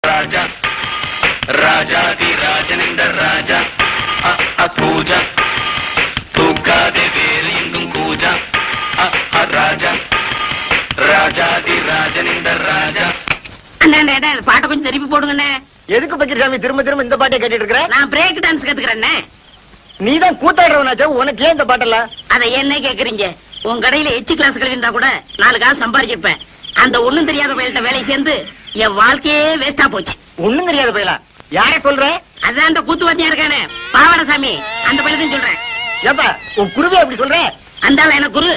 ராஜா ராஜாதி ராஜனிந்த ராஜா பூஜா தூக்காதே வேறு எங்கும் பூஜா ராஜா ராஜாதி ராஜனிந்த ராஜா. அண்ணா பாட்டை கொஞ்சம் திருப்பி போடுங்கண்ணே. எதுக்கு பக்கிரசாமி திரும்ப திரும்ப இந்த பாட்டை கேட்டுட்டு இருக்கிற? நான் பிரேக் டான்ஸ் கத்துக்கிறேன். நீதான் கூத்தாடுறவனாச்சா, உனக்கு ஏன் இந்த பாட்டெல்லாம்? அதை என்ன கேக்குறீங்க? உன் கடையில எச்சு கிளாஸ் கழிந்தா கூட 4 காசு சம்பாதிச்சிருப்பேன். அந்த ஒண்ணும் தெரியாத பயில்கிட்ட வேலை சேர்ந்து என் வாழ்க்கையே வேஸ்டா போச்சு. ஒண்ணும் தெரியாத பயிலா? யாரே சொல்ற? அதான் அந்த கூத்துவாத்தியா இருக்கானே பாவாடசாமி, அந்த பயில்தான் சொல்றேன். ஏப்பா உன் குருவே அப்படி சொல்ற? அந்த எனக்கு குரு.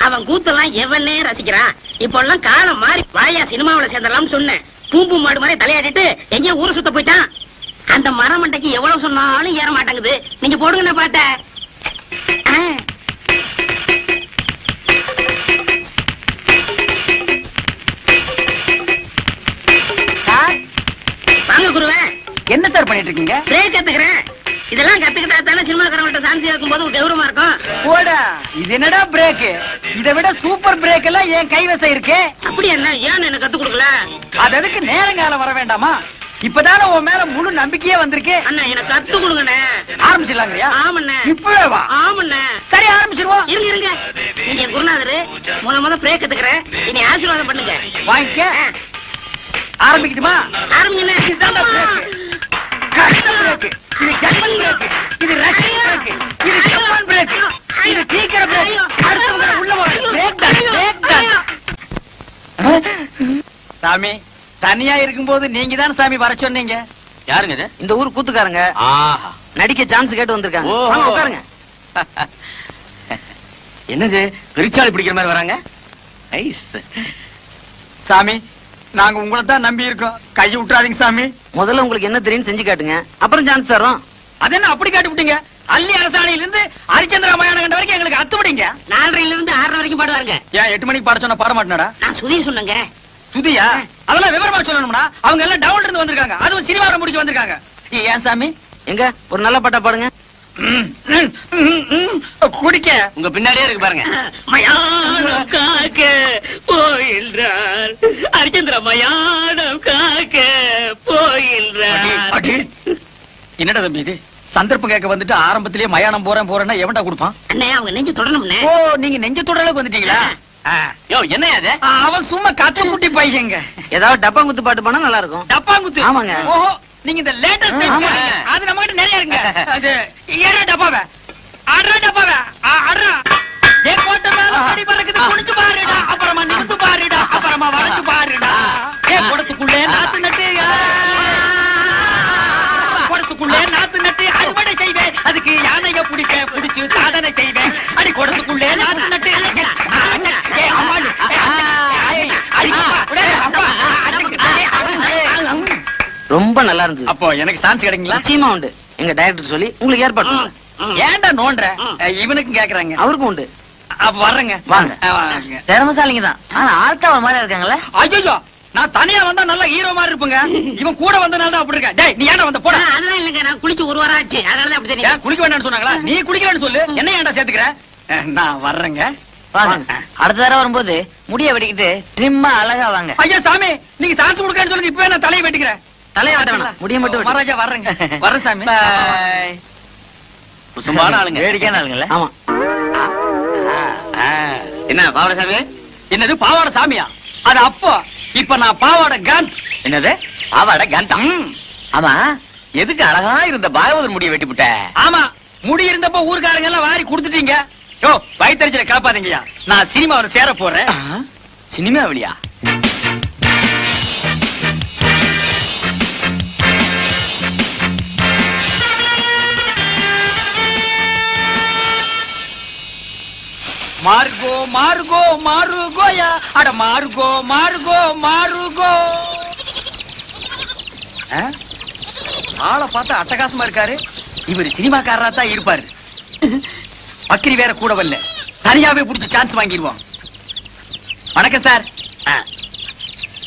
அவன் கூத்தெல்லாம் எவனே ரசிக்கிறான். இப்ப எல்லாம் காலம் மாறி வாயா சினிமாவில சேர்ந்தலாம் சொன்னேன். பூம்பு மாடு மாதிரி தலையாடிட்டு எங்கேயோ ஊரை சுத்த போயிட்டான். அந்த மரமண்டைக்கு எவ்வளவு சொன்னாலும் ஏற மாட்டேங்குது. நீங்க போடுங்க பாட்ட. வாங்க குருவே. என்ன சார் பண்ணிட்டு இருக்கீங்க? பிரேக் கத்துக்கிறேன். இதெல்லாம் கத்துக்கிட்டா தானே சினிமாக்காரங்கள்ட்ட சான்ஸ் இருக்கும் போது கௌரவமா இருக்கும். போடா, இது என்னடா பிரேக்? இதை விட சூப்பர் பிரேக் எல்லாம் என் கைவசம் இருக்கு. அப்படி என்ன ஏன் எனக்கு கத்து கொடுக்கல? அது அதுக்கு நேரங்காலம் வர வேண்டாமா? இப்பதானே உன் மேல முழு நம்பிக்கையே வந்திருக்கு. அண்ணா எனக்கு கத்து கொடுங்கண்ணே. ஆரம்பிச்சிடலாங்கய்யா? ஆமண்ணே. இப்பவே வா. ஆமண்ணே. சரி ஆரம்பிச்சிருவோம். இருங்க இருங்க. நீங்க குருநாதரு முத பிரேக் கத்துக்கிறேன். இனி ஆசீர்வாதம் பண்ணுங்க. வாங்கிக்க. ஆரம்பிக்கட்டுமா? ஆரம்பிங்கண்ணே. இதுதான் பிரேக். பிரேக். இது ஜெர்மன் பிரேக். இது ரஷ்யன் பிரேக். இது ஜப்பான் பிரேக். இது சீக்கிர பிரேக். அடுத்தவங்க உள்ள வர பிரேக் தான். பிரேக் தான். சாமி தனியா இருக்கும்போது நீங்க தான் சாமி வர சொன்னீங்க. யாருங்க இது? இந்த ஊர் கூத்துக்காரங்க நடிக்க சான்ஸ் கேட்டு வந்திருக்காங்க. உட்காருங்க. என்னது பெருச்சாளி பிடிக்கிற மாதிரி வராங்க? சாமி நாங்க உங்களை தான் நம்பி இருக்கோம். கை விட்டுறாதீங்க சாமி. முதல்ல உங்களுக்கு என்ன தெரியும் செஞ்சு காட்டுங்க, அப்புறம் சான்ஸ் தரோம். அது என்ன அப்படி காட்டி விட்டீங்க? அள்ளி அரசாணையில இருந்து ஹரிச்சந்திர ராமாயணம் கண்ட வரைக்கும் எங்களுக்கு அத்துப்படிங்க. 4:30 இருந்து 6:30 வரைக்கும் பாடுவாருங்க. ஏன் 8 மணிக்கு பாட சொன்னா பாட மாட்டேனடா? நான் சுதீர் சொன்னேங்க. சுதியா? அதெல்லாம் விவரமா சொல்லணும்னா அவங்க எல்லாம் டவுன்ல இருந்து வந்திருக்காங்க. அதுவும் சினிமாவை முடிக்க வந்திருக்காங்க. ஏன் சாமி எங்க ஒரு நல்ல பாட்டா பாடுங்க. குடிக்க உங்க பின்னாடியே இருக்கு பாருங்க. மயானம் காக்க போயின்றார் ஹரிச்சந்திர மயானம் காக்க போயின்றார். என்னடா தம்பி இது? சந்தர்ப்பம் கேட்க வந்துட்டு ஆரம்பத்திலேயே மயானம் போறேன்னா எவன்டா கொடுப்பான்? அண்ணே அவங்க நெஞ்சு தொடணும்னே. ஓ நீங்க நெஞ்சு தொடறதுக்கு வந்துட்டீங்களா? யோ என்ன அது? அவன் சும்மா கத்து குட்டி பையங்க. ஏதாவது டப்பாங்குத்து பாட்டு பானா நல்லா இருக்கும். டப்பாங்குத்து? ஆமாங்க. ஓஹோ நீங்க இந்த லேட்டஸ்ட் அது நம்ம கிட்ட நிறைய இருக்குங்க. அது ஏறா டப்பாவே ஆடுறா டப்பாவே ஆடுறா. ஏ கோட்ட மேல படி பறக்குது குடிச்சு பாருடா, அப்புறமா நிறுத்து பாருடா, அப்புறமா வளைச்சு பாருடா. ஏ குடத்துக்குள்ளே நாத்து நட்டு குடத்துக்குள்ளே நாத்து நட்டு அறுவடை செய்வேன். அதுக்கு யானைய பிடிச்சு சாதனை செய்வேன். அடி குடத்துக்குள்ளே நாத்து நட்டு ரொம்ப நல்லா இருந்துச்சு. அப்போ எனக்கு சான்ஸ் கிடைக்குங்களா? நிச்சயமா உண்டு. எங்க டைரக்டர் சொல்லி உங்களுக்கு ஏற்பாடு. ஏன்டா நோன்ற? இவனுக்கும் கேக்குறாங்க. அவருக்கும் உண்டு. அப்ப வர்றேங்க. வாங்க. திறமசாலிங்க தான். ஆனா ஆள்கா ஒரு மாதிரி இருக்காங்களே. ஐயோ நான் தனியா வந்தா நல்ல ஹீரோ மாதிரி இருப்பேங்க. இவன் கூட வந்தனால தான் அப்படி இருக்கா. டேய் நீ ஏன்டா வந்த? போடா. அதெல்லாம் இல்லங்க, நான் குளிச்சு 1 வாரம் ஆச்சு. அதனால தான் அப்படி தெரியும். குளிக்க வேண்டாம்னு சொன்னாங்களா? நீ குளிக்கலன்னு சொல்லு. என்ன ஏன்டா சேர்த்துக்கற? நான் வர்றேங்க. அடுத்த தடவை வரும்போது முடிய வெட்டிக்கிட்டு ட்ரிம்மா அழகா வாங்க. ஐயா சாமி நீங்க சான்ஸ் கொடுக்கன்னு சொல்லி இப்பவே நான் தலையை வெட்டிக்கிறேன். தலையை வெட்ட வேண்டாம், முடிய மட்டும் மகாராஜா. வர்றேங்க. வர்றேன் சாமி. குசும்பான ஆளுங்க, வேடிக்கையான ஆளுங்கல்ல? ஆமா. என்ன பாவாடை சாமி? என்னது பாவாடை சாமியா? அது அப்போ. இப்ப நான் பாவாடை காந்த். என்னது பாவாடை காந்தா? ஆமா எதுக்கு அழகா இருந்த பாகவதர் முடிய வெட்டி விட்ட? ஆமா முடி இருந்தப்ப ஊர்காரங்க எல்லாம் வாரி கொடுத்துட்டீங்க. யோ வயிற்றுல காப்பாதீங்கயா. நான் சினிமாவில் சேர போறேன். சினிமாவிலியா? மார்கோ மார்கோ மாருகோயா. அட மார்கோ மார்கோ மாருகோ. ஆளை பார்த்தா அட்டகாசமா இருக்காரு. இவர் சினிமாக்காரரா தான் இருப்பாரு. பக்கிரி வேற கூட வரல. தனியாவே புடிச்சு சான்ஸ் வாங்கிடுவோம். வணக்கம் சார்.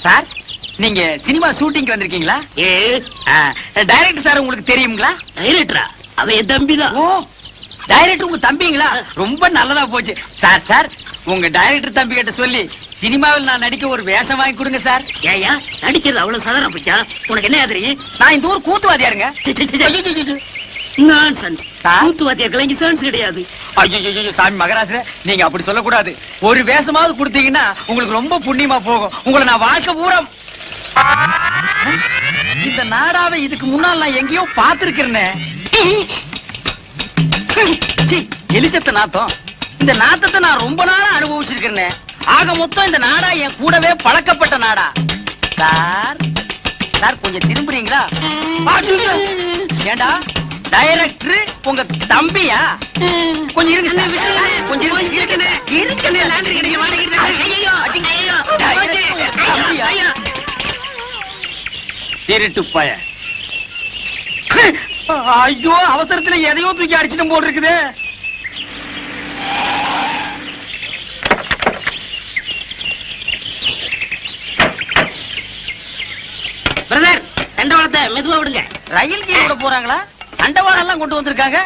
சார் நீங்க சினிமா ஷூட்டிங் வந்திருக்கீங்களா? டைரக்டர் சார் உங்களுக்கு தெரியுங்களா? டைரக்டரா? அவன் என் தம்பி தான். ஓ டைரக்டர் உங்க தம்பிங்களா? ரொம்ப நல்லதா போச்சு சார். சார் உங்க டைரக்டர் தம்பி கிட்ட சொல்லி சினிமாவில் நான் நடிக்க ஒரு வேஷம் வாங்கி கொடுங்க சார். ஏயா நடிக்கிறது அவ்வளவு சாதாரண போச்சா? உனக்கு என்ன தெரியும்? நான் இந்த ஊர் கூத்துவாதியாருங்க. நான்சென்ஸ். கூத்துவாதியார்கள் இங்க சான்ஸ் கிடையாது. ஐயோ சாமி மகராச, நீங்க அப்படி சொல்லக்கூடாது. ஒரு வேஷமாவது கொடுத்தீங்கன்னா உங்களுக்கு ரொம்ப புண்ணியமா போகும். உங்களை நான் வாழ்க்கை பூரா இந்த நாடாவை இதுக்கு முன்னால் நான் எங்கேயோ பார்த்திருக்கிறேன். எலிசத்த நாத்தம். இந்த நாத்தத்தை நான் ரொம்ப நாளா அனுபவிச்சிருக்கிறேன். ஆக மொத்தம் இந்த நாடா என் கூடவே பழக்கப்பட்ட நாடா. சார் சார் கொஞ்சம் திரும்புறீங்களா? ஏண்டா டைரக்டர் உங்க தம்பியா? கொஞ்சம் இருங்க சார், கொஞ்சம் திருட்டு பய. ஐயோ அவசரத்துல எதையோ தூக்கி அடிச்சிட்டு போல் இருக்குது. பிரதர் தண்டவாளத்தை மெதுவா விடுங்க. ரயில் கீழ விட போறாங்களா? தண்டவாளம் எல்லாம் கொண்டு வந்திருக்காங்க.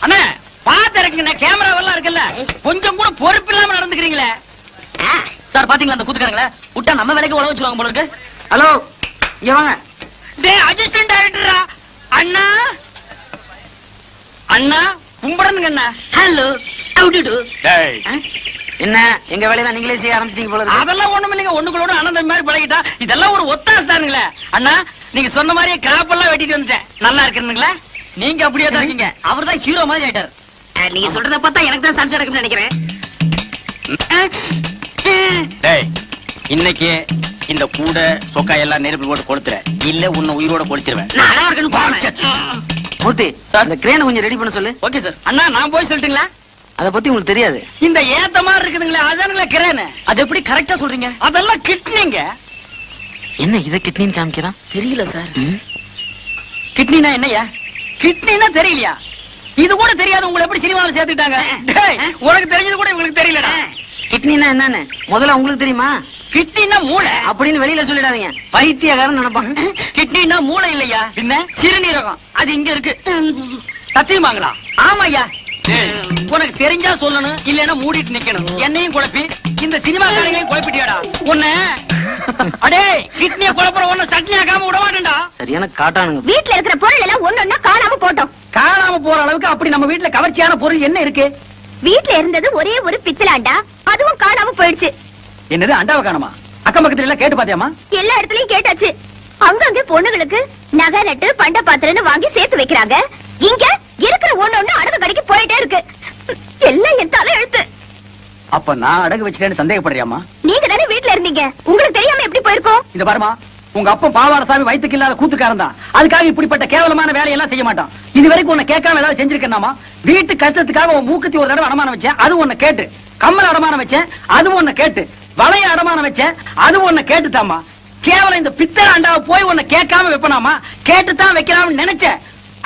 அண்ணா பாத்து இருக்குங்க, கேமராவெல்லாம் இருக்குல்ல, கொஞ்சம் கூட பொறுப்பு இல்லாம நடந்துக்கிறீங்களே. சார் பாத்தீங்களா அந்த கூத்துக்காரங்கள விட்டா நம்ம வேலைக்கு உழவு வச்சிருவாங்க போல இருக்கு. ஹலோ இவங்க டேய் அசிஸ்டன்ட் டைரக்டரா? அண்ணா அண்ணா கும்பிடணுங்க அண்ணா. Hello how do do? டேய் என்ன எங்க வேலையை நீங்களே செய்ய ஆரம்பிச்சீங்க போல இருக்கு. அதெல்லாம் ஒண்ணும் இல்லைங்க, ஒண்ணுங்களோட அண்ணன் மாதிரி பழகிட்டா. இதெல்லாம் ஒரு ஒத்தாசை தானுங்களே. அண்ணா நீங்க சொன்ன மாதிரியே கிராப் எல்லாம் வெட்டிட்டு வந்துட்டேன். நல்லா இருக்குங்களா? நீங்க அப்படியே தான் இருக்கீங்க. அவர் தான் ஹீரோ மாதிரி ஆயிட்டார். நீங்க சொல்றத பார்த்தா எனக்கு தான் சான்ஸ் எடுக்கும்னு நினைக்கிறேன். டேய் இன்னைக்கு இந்த கூட சொக்கா எல்லாம் நெருப்பு போட்டு கொளுத்துற, இல்ல உன்னை உயிரோட கொளுத்திடுவேன். நல்லா இருக்குன்னு போறேன். மூர்த்தி சார் இந்த கிரேனை கொஞ்சம் ரெடி பண்ண சொல்லு. Okay sir. அண்ணா நான் போய் சொல்லட்டுங்களா? அத பத்தி உங்களுக்கு தெரியாது. இந்த ஏத்த மாதிரி இருக்குதுங்களே அதானுங்களே கிரேனு. அது எப்படி கரெக்டா சொல்றீங்க? அதெல்லாம் கிட்னிங்க. என்ன இத கிட்னின்னு காமிக்கிறான்? தெரியல சார். கிட்னினா என்னையா? கிட்னினா தெரியலையா? இது கூட தெரியாது உங்களை எப்படி சினிமாவில் சேர்த்துட்டாங்க? உனக்கு தெரிஞ்சது கூட உங்களுக்கு தெரியலடா. கிட்னினா என்னன்னு முதல்ல உங்களுக்கு தெரியுமா? கிட்னினா மூளை அப்படின்னு வெளியில சொல்லிடாதீங்க, பைத்தியக்காரன் நினைப்பான். கிட்னினா மூளை இல்லையா, என்ன சிறுநீரகம். அது இங்க இருக்கு. சத்தியமாங்களா? ஆமாய்யா. உனக்கு தெரிஞ்சா சொல்லணும், இல்லன்னா மூடிட்டு நிக்கணும். என்னையும் குழப்பி இந்த சினிமா காரங்களையும் குழப்பிட்டியாடா உன்ன. அடே கிட்னிய குழப்பற ஒண்ணு சட்னி ஆகாம விட மாட்டேன்டா. சரியான காட்டானுங்க. வீட்ல இருக்கிற பொருள் எல்லாம் ஒண்ணொன்னா காணாம போட்டோம். காணாம போற அளவுக்கு அப்படி நம்ம வீட்டுல கவர்ச்சியான பொருள் என்ன இருக்கு? வீட்ல இருந்தது ஒரே ஒரு பித்தலாண்டா, அதுவும் காணாம போயிடுச்சு. என்னது அண்டாவை காணுமா? அக்கம் பக்கத்துல எல்லாம் கேட்டு பாத்தியாமா? எல்லா இடத்துலயும் கேட்டாச்சு. அங்கங்க பொண்ணுங்களுக்கு நகை நட்டு பண்ட பாத்திரம்னு வாங்கி சேர்த்து வைக்கிறாங்க. இங்க இருக்கிற ஒண்ணு அடகு கடைக்கு போயிட்டே இருக்கு. எல்லாம் என் தலை எழுத்து. அப்ப நான் அடகு வச்சிட்டேன்னு சந்தேகப்படுறியாமா? நீங்க தானே வீட்ல இருந்தீங்க, உங்களுக்கு தெரியாம எப்படி போயிருக்கோம்? இந்த பாருமா, உங்க அப்பா பாவாடசாமி வயிற்றுக்கு இல்லாத கூத்துக்காரன் தான். அதுக்காக இப்படிப்பட்ட கேவலமான வேலையெல்லாம் செய்ய மாட்டான். இது வரைக்கும் உன்னை கேட்காம ஏதாவது செஞ்சிருக்கேனாமா? வீட்டு கஷ்டத்துக்காக உன் மூக்குத்தி ஒரு தடவை அடமானம் வச்சேன், அது உன்னை கேட்டு. கம்மல் அடமானம் வச்சேன், அது உன்னை கேட்டு. வளைய அடமானம் வச்சேன், அது உன்னை கேட்டுட்டாமா. கேவலம் இந்த பித்தளை அண்டாவை போய் உன்னை கேட்காம வைப்பனாமா? கேட்டுத்தான் வைக்கலாம்னு நினைச்சேன்.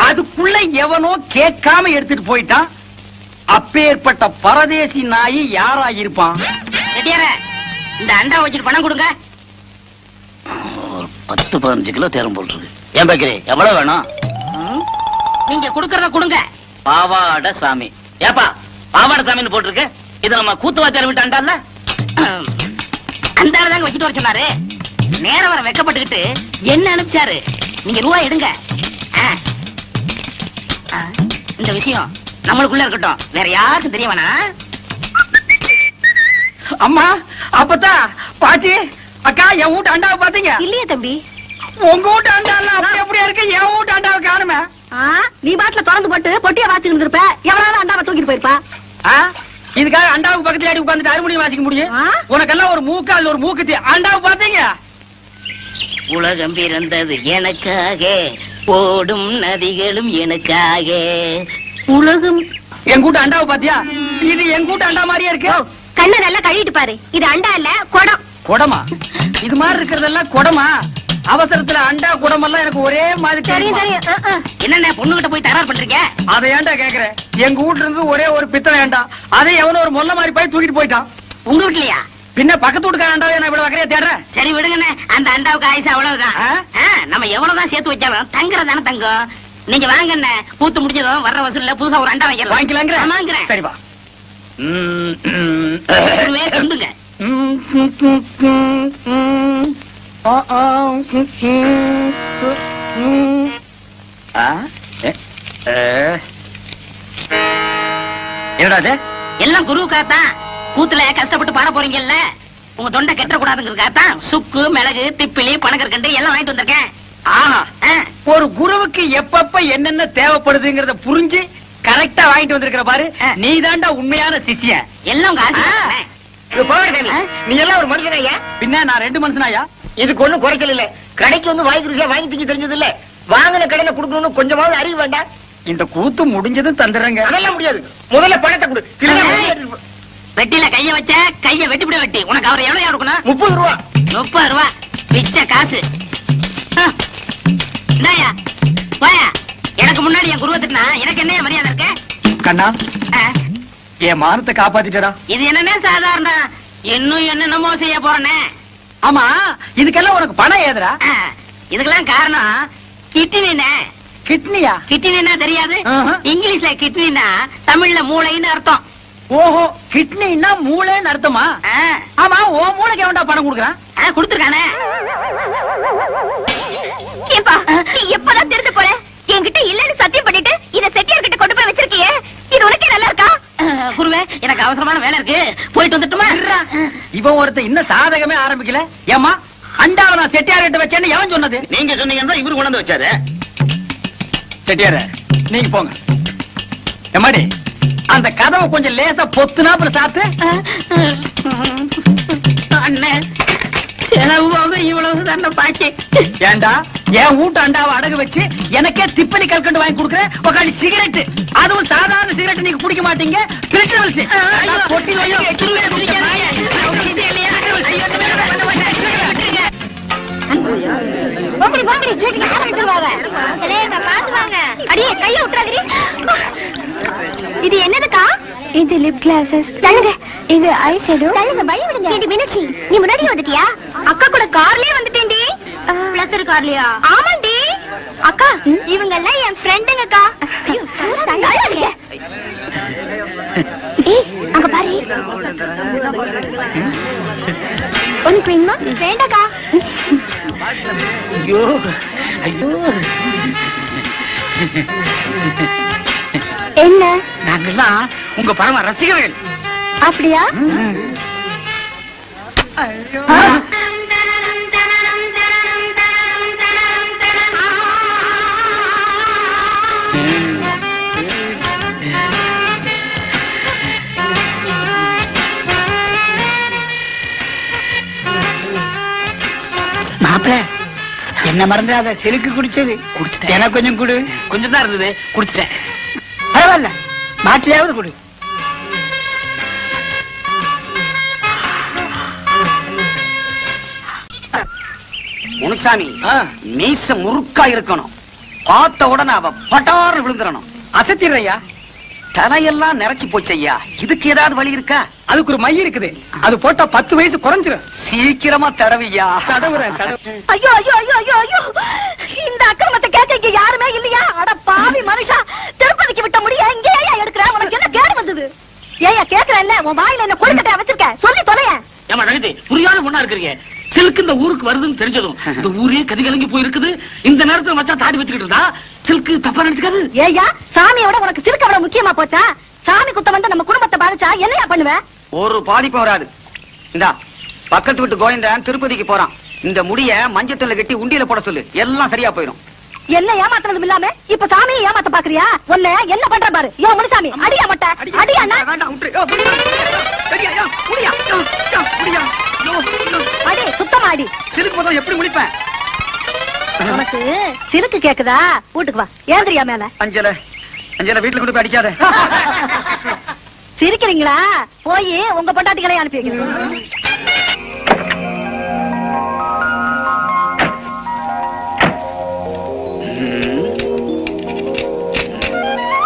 அதுக்குள்ள எவனோ கேட்காம எடுத்துட்டு போயிட்டான். அப்பேற்பட்ட பரதேசி நாயி யாரா இருப்பான்? இந்த அண்டா வச்சுட்டு பணம் கொடுங்க. 10-15 கிலோ தேரம் போட்டுருக்கு. ஏன் பாக்கிறே எவ்வளவு வேணும்? நீங்க கொடுக்கறத கொடுங்க. பாவாட சாமி. ஏப்பா பாவாட சாமின்னு போட்டிருக்கு. இது நம்ம கூத்துவாத்தியார் விட்டு அண்டால அந்த தாங்க வச்சுட்டு வர சொன்னாரு. நேரம் வர வெக்கப்பட்டுக்கிட்டு என்ன அனுப்பிச்சாரு. நீங்க ரூபாய் எடுங்க. இந்த விஷயம் நம்மளுக்குள்ள இருக்கட்டும், வேற யாருக்கும் தெரிய வேணாம். அம்மா அப்பத்தா பாட்டி அக்கா, என் வீட்டு அண்டாவை பாத்தீங்க? இல்லையே தம்பி. உங்க வீட்டு அண்டால அப்படி அப்படியே இருக்கு, என் வீட்டு அண்டாவை காணுமே. நீ பாட்டுல திறந்து போட்டு பொட்டிய வாசிக்கிட்டு இருப்ப, எவ்வளவு அண்டாவை தூக்கிட்டு போயிருப்பா. இதுக்காக அண்டாவுக்கு பக்கத்துல அடி உட்கார்ந்துட்டு அறுமணியும் வாசிக்க முடியும்? உனக்கெல்லாம் ஒரு மூக்கால் ஒரு மூக்குத்தி. அண்டாவை பாத்தீங்க? உலகம் பிறந்தது எனக்காக, ஓடும் நதிகளும் எனக்காக. உலகம் என் கூட்ட அண்டாவை பாத்தியா? இது என் கூட்ட அண்டா மாதிரியே இருக்கு. கண்ணை நல்லா கழுவிட்டு பாரு, இது அண்டா இல்ல குடம். குடமா? இது மாதிரி இருக்கிறதெல்லாம் குடமா? அவசரத்துல அண்டா குடம் எல்லாம் எனக்கு ஒரே மாதிரி தெரியும் தெரியும். என்னென்ன பொண்ணுகிட்ட போய் தரார் பண்றீங்க? அதை ஏன்டா கேக்குறேன்? எங்க வீட்டுல இருந்து ஒரே ஒரு பித்தளை அண்டா, அதை எவனோ ஒரு மொல்ல மாதிரி போய் தூக்கிட்டு போயிட்டான். உங்க வீட்லயா? பின்ன பக்கத்து வீட்டுக்கார அண்டாவை நான் இவ்வளவு வகையா தேடுறேன். சரி விடுங்கண்ணே, அந்த அண்டாவுக்கு ஆயுசு அவ்வளவுதான். நம்ம எவ்வளவுதான் சேர்த்து வச்சாலும் தங்குறதானே தங்கம். நீங்க வாங்கண்ணே, கூத்து முடிஞ்சதும் வர்ற வசூல்ல புதுசா ஒரு அண்டா வாங்கிக்கலாம். வாங்கிக்கலாங்கிற? வாங்குறேன். சரிப்பா. குருவே சொல்லுங்க. என்னடா எல்லாம் குருவுக்காகத்தான். கூத்துல கஷ்டப்பட்டு பாட போறீங்கல்ல, உங்க தொண்டை கெட்ட கூடாதுங்கிறதுக்காகத்தான் சுக்கு, மிளகு, திப்பிலி, பனகற்கண்டு எல்லாம் வாங்கிட்டு வந்திருக்கேன். ஒரு குருவுக்கு எப்பப்ப என்னென்ன தேவைப்படுதுங்கறத புரிஞ்சு கரெக்டா வாங்கிட்டு வந்திருக்கிற பாரு. நீ தாண்டா உண்மையான சிஷ்யன். எல்லாம் உங்க ஆசை. நீ எல்லாம் ஒரு மனுஷனாயா? பின்ன நான் 2 மனுஷனாயா? இதுக்கு ஒண்ணும் குறைக்கல இல்ல. கடைக்கு வந்து வாங்கி ருசியா வாங்கி திங்க தெரிஞ்சது இல்ல. வாங்கின கடையில குடுக்கணும்னு கொஞ்சமாவது அறிவு வேண்டாம். இந்த கூத்து முடிஞ்சதும் தந்துடுறேங்க. அதெல்லாம் முடியாது. முதல்ல பணத்தை கொடு. வெட்டில கைய வச்ச கைய வெட்டிவிட வெட்டி. உனக்கு அவர் எவ்வளவு கொடுக்கணும்? 30 ரூபா. 30 ரூபா பிச்சை காசு. இந்தாயா வாயா. எனக்கு முன்னாடி என் குருவை திட்டினா எனக்கு என்ன மரியாதை இருக்கு? கண்ணா, என் மானத்தை காப்பாத்திட்டா. இது என்னன்னா சாதாரண, இன்னும் என்னென்னமோ செய்ய போறேனே. ஆமா, இதுக்கெல்லாம் உனக்கு பணம் ஏதுரா? இதுக்கெல்லாம் காரணம் கிட்னினே. கிட்னியா? கிட்னினா தெரியாது? இங்கிலீஷ்ல கிட்னினா தமிழ்ல மூளைன்னு அர்த்தம். ஓஹோ, கிட்னின்னா மூளைன்னு அர்த்தமா? ஆமா, ஓ மூளைக்கு எவன்டா பணம் கொடுக்குறான்? கொடுத்துருக்கானே. ஏப்பா, நீ எப்பதான் திருட்டு போற? என்கிட்ட இல்லன்னு சத்தியம் பண்ணிட்டு இத செட்டியார் கிட்ட கொண்டு போய் வச்சிருக்கியே, இது உனக்கே நல்லா இருக்கா? குருவே, எனக்கு அவசரமான வேலை இருக்கு, போயிட்டு வந்துட்டுமா? இவன் ஒருத்த இன்னும் சாதகமே ஆரம்பிக்கல. ஏமா, அண்டாவை நான் செட்டியார் கிட்ட வச்சேன்னு எவன் சொன்னது? நீங்க சொன்னீங்கன்னா இவரு கொண்டு வந்து வச்சாரு. செட்டியார, நீங்க போங்க. எம்மாடி, அந்த கதவை கொஞ்சம் லேசா பொத்துனா அப்புறம் சாத்து. அண்ணன் செலவு இவ்வளவு தானே பாக்கி. ஏண்டா, என் வீட்டு அண்டாவை அடகு வச்சு எனக்கே திப்பனி கல்கண்டு வாங்கி கொடுக்குறேன். உக்காடி சிகரெட், அதுவும் சாதாரண சிகரெட் நீங்க குடிக்க மாட்டீங்க. இது என்னதுக்கா? இது லிப் கிளாஸஸ். தள்ளுங்க. இது ஐ ஷேடோ. தள்ளுங்க, வழி விடுங்க. இது மீனாட்சி, நீ முன்னாடி வந்துட்டியா? அக்கா கூட கார்லயே வந்துட்டேன்டி. பிளஸர் கார்லயா? ஆமாண்டி. அக்கா, இவங்க எல்லாம் என் ஃப்ரெண்டுங்கக்கா. ஐயோ, தள்ளாதீங்க. ஏய், அங்க பாரு. உனக்கு வேணுமா? வேண்டாக்கா. ஐயோ ஐயோ, என்ன? நாங்கெல்லாம் உங்க பரம ரசிகர்கள். அப்படியா? மாப்பிள்ள, என்ன மறந்துடாத. செலுக்கு குடிச்சது எனக்கு கொஞ்சம் கொடு. கொஞ்சம் தான் இருந்தது, குடிச்சிட்டேன். பரவாயில்ல, மாட்டிலையாவது கொடு. முனுசாமி, மீச முறுக்கா இருக்கணும். பார்த்த உடனே அவ பட்டாறு விழுந்துடணும். அசத்திடுறையா? தலையெல்லாம் நிறைச்சு போச்சு ஐயா. இதுக்கு ஏதாவது வழி இருக்கா? அதுக்கு ஒரு மை இருக்குது, அது போட்டா 10 வயசு குறைஞ்சிரும். சீக்கிரமா தடவியா. தடவுறேன். ஐயோ ஐயோ ஐயோ ஐயோ ஐயோ, இந்த அக்கிரமத்தை கேட்க இங்க யாருமே இல்லையா? அட பாவி மனுஷா, திருப்பதிக்கு விட்ட முடிய இங்கே ஏயா எடுக்கிற? உனக்கு என்ன கேடு வந்தது? ஏயா கேக்குறேன்ல, உன் வாயில என்ன கொழுக்கட்டையா வச்சிருக்க? சொல்லி தொலைய. ஏமா நகதி, புரியாத பொண்ணா இருக்கிறீங்க. சில்க் இந்த ஊருக்கு வருதுன்னு தெரிஞ்சதும் இந்த ஊரே கதிகலங்கி போயிருக்குது. இந்த நேரத்துல மச்சா தாடி வச்சுக்கிட்டு இருந்தா சில்க் தப்பா நினைச்சுக்காது. ஏயா, சாமியோட உனக்கு சில்க் அவ்வளவு முக்கியமா போச்சா? சாமி குத்தம் வந்து நம்ம குடும்பத்தை பாதிச்சா என்னையா பண்ணுவ? ஒரு பாதிப்பும் வராது. இந்தா, பக்கத்து வீட்டு கோயந்தன் திருப்பதிக்கு போறான். இந்த முடிய மஞ்சத்துல கட்டி உண்டியில போட சொல்லு, எல்லாம் சரியா போயிடும். என்ன ஏமாத்துறதும் இல்லாம இப்ப சாமியை ஏமாத்த பாக்குறியா? உன்னை என்ன பண்ற பாரு. யோ முனுசாமி, அடியா மட்ட அடியா. அடி சுத்தமா அடி. சிலுக்கு முதல்ல எப்படி முடிப்பேன்? உனக்கு சிலுக்கு கேக்குதா? வீட்டுக்கு வா, ஏந்திரியா மேல. அஞ்சல அஞ்சல, வீட்டுல கொண்டு போய் அடிக்காத. சிரிக்கிறீங்களா? போய் உங்க பொண்டாட்டிகளை அனுப்பி வைக்கிறேன்.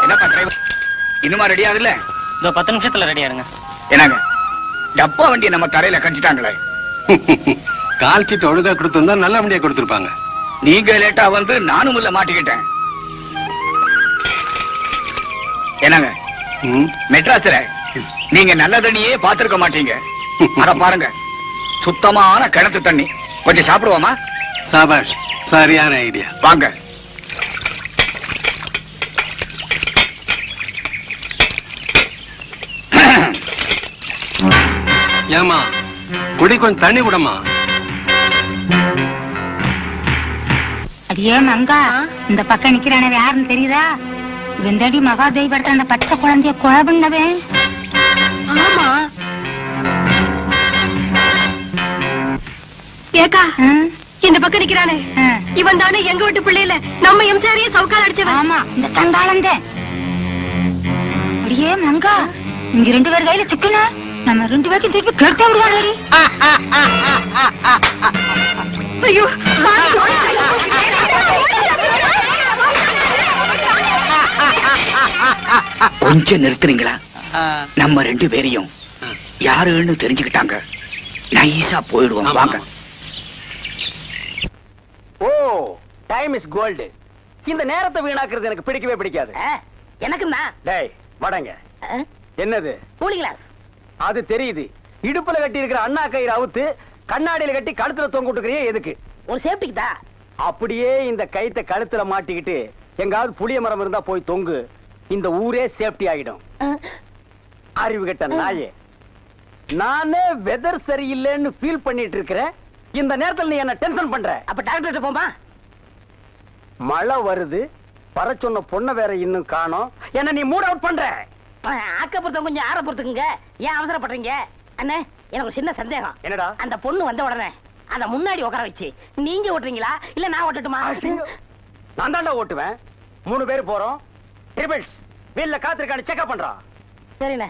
என்ன பண்ற? இன்னுமா ரெடி ஆகல? இந்த 10 நிமிஷத்துல ரெடியா இருங்க. என்னங்க, டப்பா வண்டியை நம்ம தரையில கஞ்சிட்டாங்களே. கால் சீட்டு ஒழுங்கா கொடுத்திருந்தா நல்ல வண்டியா கொடுத்திருப்பாங்க. நீங்க லேட்டா வந்து நானும் உள்ள மாட்டிக்கிட்டேன். என்னங்க, மெட்ராஸ்ல நீங்க நல்ல தண்ணியே பாத்திருக்க மாட்டீங்க. அத பாருங்க, சுத்தமான கிணத்து தண்ணி. கொஞ்சம் சாப்பிடுவோமா? சாபாஷ், சரியான ஐடியா. வாங்க. ஏமா குடி, கொஞ்சம் தண்ணி விடமா. அடியே மங்கா, இந்த பக்கம் நிக்கிறானவே யாருன்னு தெரியுதா? வெந்தடி மகாதேவி படத்துல அந்த பச்சை குழந்தைய கொலை பண்ணவே. ஆமா ஏக்கா, இந்த பக்கம் நிக்கிறானே இவன் தானே எங்க வீட்டு பிள்ளையில நம்ம எம்சாரியே சவுக்கால் அடிச்சவன். ஆமா, இந்த தங்காளந்த. அடியே மங்கா, இங்க 2 பேர் கையில சிக்கன நம்ம 2 பேருக்கு திருப்பி கெடுத்த விடுவாங்க. ஐயோ, கொஞ்சம் நிறுத்துறீங்களா? நம்ம 2 பேரையும் யாருன்னு தெரிஞ்சுக்கிட்டாங்க. நைஸா போயிடுவோம். வாங்க. ஓ, டைம் இஸ் கோல்டு. இந்த நேரத்தை வீணாக்குறது எனக்கு பிடிக்கவே பிடிக்காது. எனக்குன்னா டேய் வடங்க. என்னது? கூலி கிளாஸ். அது தெரியுது. இடுப்புல கட்டி இருக்கிற அண்ணா கயிறு அவுத்து கண்ணாடியில கட்டி கழுத்துல தொங்க விட்டுக்கிறியே எதுக்கு? ஒரு சேஃப்டிக்கு தான். அப்படியே இந்த கயித்தை கழுத்துல மாட்டிக்கிட்டு எங்காவது புளிய மரம் இருந்தா போய் தொங்கு. இந்த ஊரே சேஃப்டி ஆகிடும். அறிவு கெட்ட நாயே, நானே வெதர் சரியில்லைன்னு ஃபீல் பண்ணிட்டு இருக்கிறேன். இந்த நேரத்தில் நீ என்ன டென்ஷன் பண்ற. அப்ப டாக்டர் போமா? மழை வருது, வர சொன்ன பொண்ணை வேற இன்னும் காணோம். என்ன நீ மூட் அவுட் பண்ற. ஆக்கப்புறத்த கொஞ்சம் ஆற பொறுத்துக்குங்க. ஏன் அவசரப்படுறீங்க? அண்ணே, எனக்கு ஒரு சின்ன சந்தேகம். என்னடா? அந்த பொண்ணு வந்த உடனே அத முன்னாடி உட்கார வச்சு நீங்க ஓட்டுறீங்களா இல்ல நான் ஓட்டட்டுமா? நான் தாண்டா ஓட்டுவேன். 3 பேர் போறோம். ட்ரிபிள்ஸ் வீல்ல காத்திருக்கான்னு செக்அப் பண்றா. சரிண்ணே.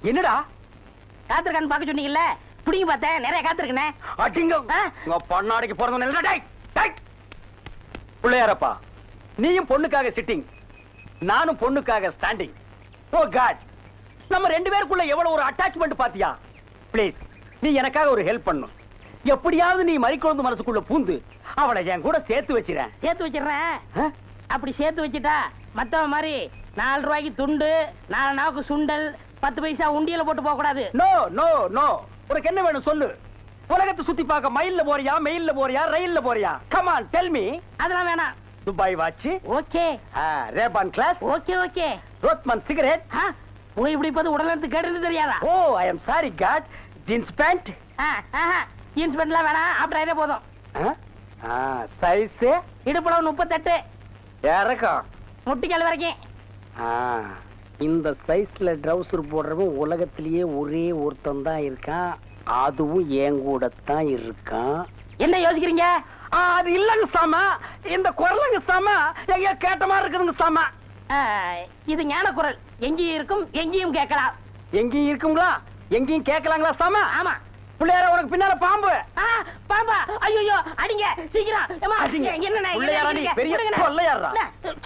என்னடா காத்திருக்கான்னு பாக்க சொன்னீங்கல்ல, புடிங்க பார்த்தேன். நிறைய காத்திருக்கனே. அடிங்க உங்க பொண்ணாடிக்கு பிறந்தவன். டேய் டேய் பிள்ளையாரப்பா, நீயும் பொண்ணுக்காக சிட்டிங், நானும் பொண்ணுக்காக ஸ்டாண்டிங். ஓ காட், நம்ம 2 பேருக்குள்ள எவ்வளவு ஒரு அட்டாச்மெண்ட் பாத்தியா? ப்ளீஸ் நீ எனக்காக ஒரு ஹெல்ப் பண்ணணும். எப்படியாவது நீ மறிக்குழந்து மனசுக்குள்ள பூந்து அவளை என் கூட சேர்த்து வச்சிரேன். சேர்த்து வச்சிடுறேன். அப்படி சேர்த்து வச்சுட்டா மத்தவன் மாதிரி 4 ரூபாய்க்கு துண்டு, 4 நாவுக்கு சுண்டல், 10 பைசா உண்டியல போட்டு போக கூடாது. No no no. உனக்கு என்ன வேணும் சொல்லு. உலகத்தை சுத்தி பார்க்க மயில்ல போறியா, மெயில்ல போறியா, ரயில்ல போறியா? Come on tell me. அதெல்லாம் வேணாம். Dubai watch okay, Rayban glass okay okay. Rothman cigarette. போய் இப்படி போது உடல இருந்து கேட்டது தெரியாதா? Oh I am sorry God. Jeans pant. Jeans பேண்ட்லாம் வேணாம், ஆப்டர் ஆயிட்டே போதும். சைஸ் இடுப்புல 38, இறக்கம் முட்டிக்கால் வரைக்கும். இந்த சைஸ்ல ட்ரவுசர் போடுறவன் உலகத்திலேயே ஒரே ஒருத்தன் தான் இருக்கான். அதுவும் என் கூட தான் இருக்கான். என்ன யோசிக்கிறீங்க? அது இல்லங்க சாமா, இந்த குரலுங்க சாமா எங்க கேட்ட மாதிரி இருக்குதுங்க சாமா. இது ஞான குரல். எங்கேயும் இருக்கும், எங்கேயும் கேட்கலாம். எங்கேயும் இருக்குங்களா, எங்கேயும் கேட்கலாங்களா சாமா? ஆமா. பிள்ளையார உனக்கு பின்னால பாம்பு. பாம்பா? ஐயோ அடிங்க சீக்கிரம். என்ன பிள்ளையாரா நீ? பெரிய கொள்ளையாரா?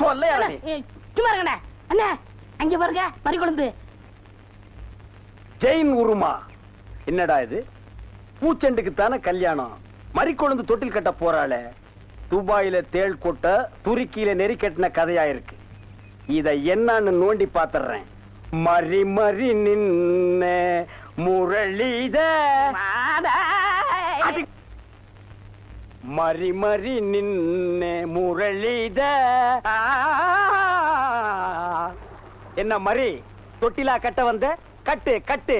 கொள்ளையாரா நீ? சும்மா இருங்கண்ணே. அண்ணே அங்க பாருங்க, மறிக்குழந்து. ஜெயின் உருமா. என்னடா இது? பூச்செண்டுக்கு தானே கல்யாணம், மறிக்குழந்து தொட்டில் கட்ட போறாளே. துபாயில தேள் கொட்ட, துருக்கியில நெறி கட்டின கதையா இருக்கு. இத என்னன்னு நோண்டி பாத்துறேன். மறி மறி நின்ன முரளித, மறி மறி நின்ன முரளித. என்ன மறி தொட்டிலா கட்ட வந்த? கட்டு கட்டு.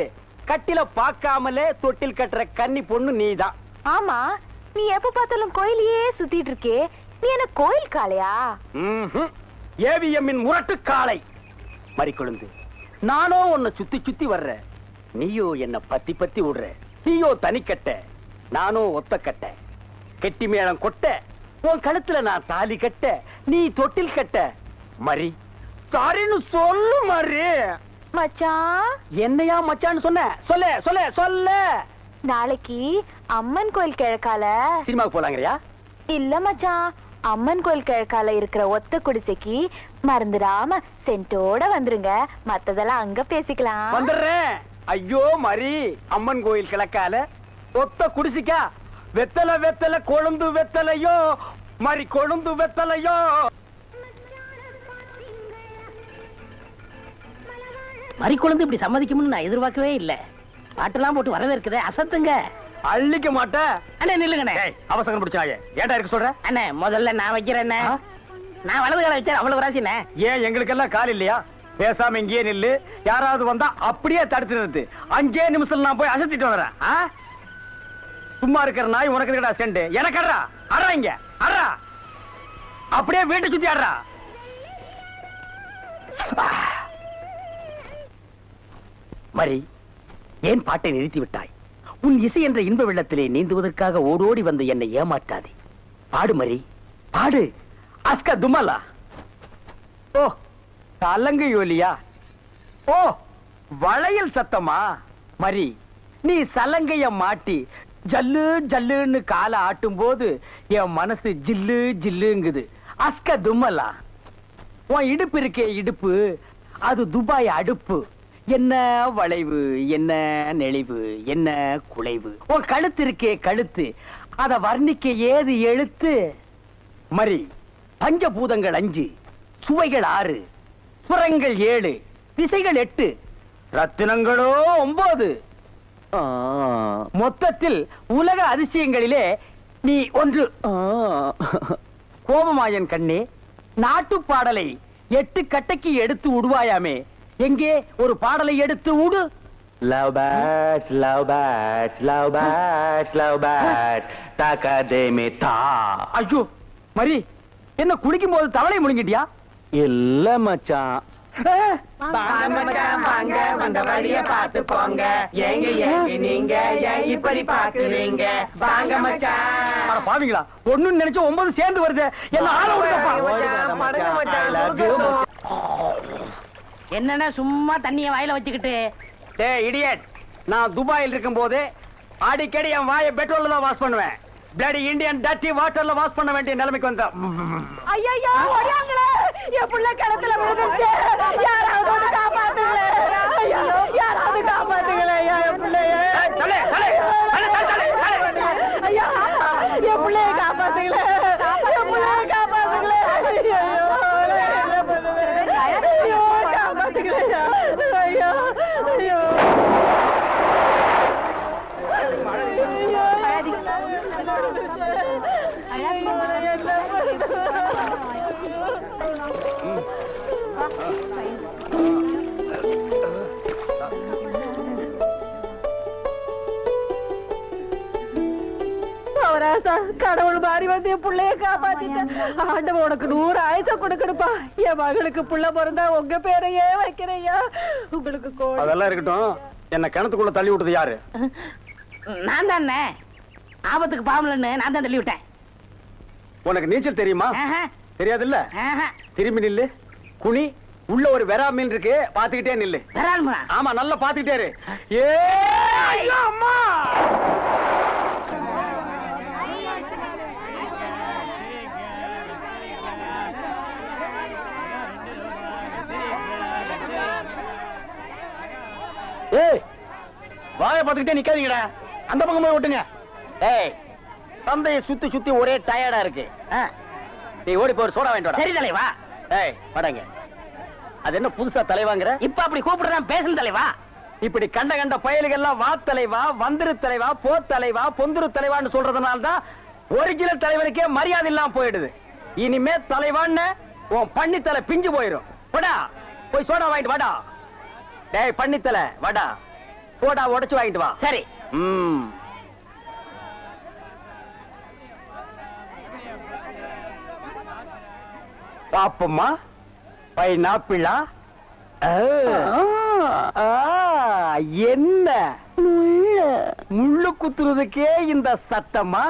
கட்டில பாக்காமலே தொட்டில் கட்டுற கன்னி பொண்ணு நீதான். ஆமா, நீ எப்ப பார்த்தாலும் கோயிலையே சுத்திட்டு இருக்கே, நீ என்ன கோயில் காளையா? ஏவிஎம்மின் முரட்டு காளை. மறிக்குழந்து, நானோ உன்னை சுத்தி சுத்தி வர்ற, நீயோ என்ன பத்தி பத்தி விடுற. நீயோ தனிக்கட்ட, நானோ ஒத்த கட்ட. கெட்டி மேளம் கொட்ட, உன் கழுத்துல நான் தாலி கட்ட, நீ தொட்டில் கட்ட. மறி சாரின்னு சொல்லு மறி. மச்சான். என்னையா மச்சான்னு சொன்ன? சொல்ல சொல்ல சொல்ல. நாளைக்கு அம்மன் கோயில் கிழக்கால சினிமாவுக்கு போலாங்கறியா? இல்ல மச்சான், அம்மன் கோயில் கிழக்கால இருக்கிற ஒத்த குடிசைக்கு மறந்துடாம சென்ட்டோட வந்துருங்க. மத்ததெல்லாம் அங்க பேசிக்கலாம். வந்துடுறேன். ஐயோ மறி, அம்மன் கோயில் கிழக்கால ஒத்த குடிசைக்கா? வெத்தலை வெத்தலை கொழுந்து வெத்தலையோ, மறி கொழுந்து வெத்தலையோ. மறி குழந்தை இப்படி சம்மதிக்கும்னு நான் எதிர்பார்க்கவே இல்ல. பாட்டெல்லாம் போட்டு வரவே இருக்குதே, அசத்துங்க. அள்ளிக்க மாட்டேன். அண்ணே நில்லுங்கண்ணே. அவசரம் பிடிச்சாயே ஏன்டா இருக்க சொல்ற? அண்ணே முதல்ல நான் வைக்கிறேன். நான் வலது கால வச்சேன், அவ்வளவு ராசிண்ணே. ஏன் எங்களுக்கெல்லாம் கால் இல்லையா? பேசாம இங்கேயே நில்லு. யாராவது வந்தா அப்படியே தடுத்து நிறுத்து. 5 நிமிஷத்துல நான் போய் அசத்திட்டு வரேன். சும்மா இருக்கிற நாய் உனக்கு இருக்கடா செண்டு. எனக்கு அட்றா அட்றா இங்க அட்றா. அப்படியே வீட்டை சுத்தி ஆடுறா. மரி, ஏன் பாட்டை நிறுத்தி விட்டாய்? உன் இசை என்ற இன்ப வெள்ளத்திலே நீந்துவதற்காக ஓடோடி வந்து என்னை ஏமாற்றாதே. பாடு மரி, பாடு. அஸ்கா துமலா. ஓ சலங்கை ஒலியா? ஓ வளையல் சத்தமா? மரி, நீ சலங்கைய மாட்டி ஜல்லு ஜல்லுன்னு காலை ஆட்டும் போது என் மனசு ஜில்லு ஜில்லுங்குது. அஸ்க தும்மலா. உன் இடுப்பு இருக்கே இடுப்பு, அது துபாய் அடுப்பு. என்ன வளைவு, என்ன நெளிவு, என்ன குலைவு. உன் கழுத்து இருக்கே கழுத்து, அத வர்ணிக்க ஏது எழுத்து? மரி, பஞ்சபூதங்கள் 5, சுவைகள் 6, சுரங்கள் 7, திசைகள் 8, ரத்தினங்களோ 9. மொத்தத்தில் உலக அதிசயங்களிலே நீ ஒன்று. கோபமாயன் கண்ணே, நாட்டு பாடலை 8 கட்டைக்கு எடுத்து உடுவாயாமே, எங்கே ஒரு பாடலை எடுத்து உடு. Love birds, love birds, love birds, love birds, takademe ta. ஐயோ மரி, என்ன குடிக்கும் போது தவளை முழுங்கிட்டியா? இல்ல மச்சான். வாங்க மச்சான் வாங்க, வந்த வழிய பார்த்து போங்க. ஏங்க ஏங்க நீங்க ஏன் இப்படி பாக்குறீங்க? வாங்க மச்சான். பாவீங்களா, ஒண்ணுன்னு நினைச்சு 9 சேர்ந்து வருது. என்ன ஆள விடுங்கப்பா. என்னன்னா சும்மா தண்ணிய வாயில வச்சுக்கிட்டு. டேய் இடியட், நான் துபாயில் இருக்கும் போது அடிக்கடி என் வாயை பெட்ரோல்ல தான் வாஷ் பண்ணுவேன். பிளடி இந்தியன் டர்ட்டி வாட்டர்ல வாஷ் பண்ண வேண்டிய நிலைமைக்கு வந்தா. ஐயோ ஓடியாங்களே, என் புள்ள கிணத்துல விழுந்துச்சு. யாராவது வந்து காப்பாத்துங்களே. ஐயோ யாராவது காப்பாத்துங்களே. என் பிள்ளைய ஐயா, என் பிள்ளைய காப்பாத்துங்களே. என் பிள்ளைய காப்பாத்துங்களே. ஐயோ காப்பாத்துங்களே. ஐயோ ஐயோ கடவுள் மாறி வந்து என் பிள்ளைய காப்பாத்திட்டேன். ஆண்டவன் உனக்கு 100 ஆயுசம் கொடுக்கணுப்பா. என் மகளுக்கு புள்ள பிறந்தா உங்க பேரையே வைக்கிறையா. உங்களுக்கு அதெல்லாம் இருக்கட்டும். என்ன கிணத்துக்குள்ள தள்ளி விட்டது யாரு? நான் தானே. ஆபத்துக்கு பாவலன்னு நான் தான் தள்ளி விட்டேன். உனக்கு நீச்சல் தெரியுமா? தெரியாது இல்ல. திரும்பி நில்லு, குனி. உள்ள ஒரு வெரா மீன் இருக்கு, பாத்துக்கிட்டே நில்லு. ஆமா, நல்லா பாத்துக்கிட்டே இரு. ஏ அம்மா, ஏய் வாயை பாத்துக்கிட்டே நிக்காதீங்கடா. அந்த பக்கம் போய் ஓட்டுங்க. ஏய், தந்தையை சுத்தி சுத்தி ஒரே டயர்டா இருக்கு. நீ ஓடி போய் சோடா வாங்கிட்டு வா. சரி தலைவா. ஏய் வாடாங்க. அது என்ன புதுசா தலைவாங்கற? இப்ப அப்படி கூப்பிடுறான் பேசல் தலைவா. இப்படி கண்ட கண்ட பயலுகள் எல்லாம் வா தலைவா, வந்திரு தலைவா, போ தலைவா, பொந்துரு தலைவான்னு சொல்றதுனால தான் ஒரிஜினல் தலைவனுக்கே மரியாதை இல்லாம போயிடுது. இனிமே தலைவான்னு உன் பண்ணி தலை பிஞ்சு போயிடும். போடா போய் சோடா வாங்கிட்டு வாடா. டேய் பண்ணி தலை வாடா, சோடா உடைச்சு வாங்கிட்டு வா. சரி. பாப்பம்மா, பைனாப்பிளா? என்ன முள்ளு குத்துறதுக்கே இந்த சத்தமா?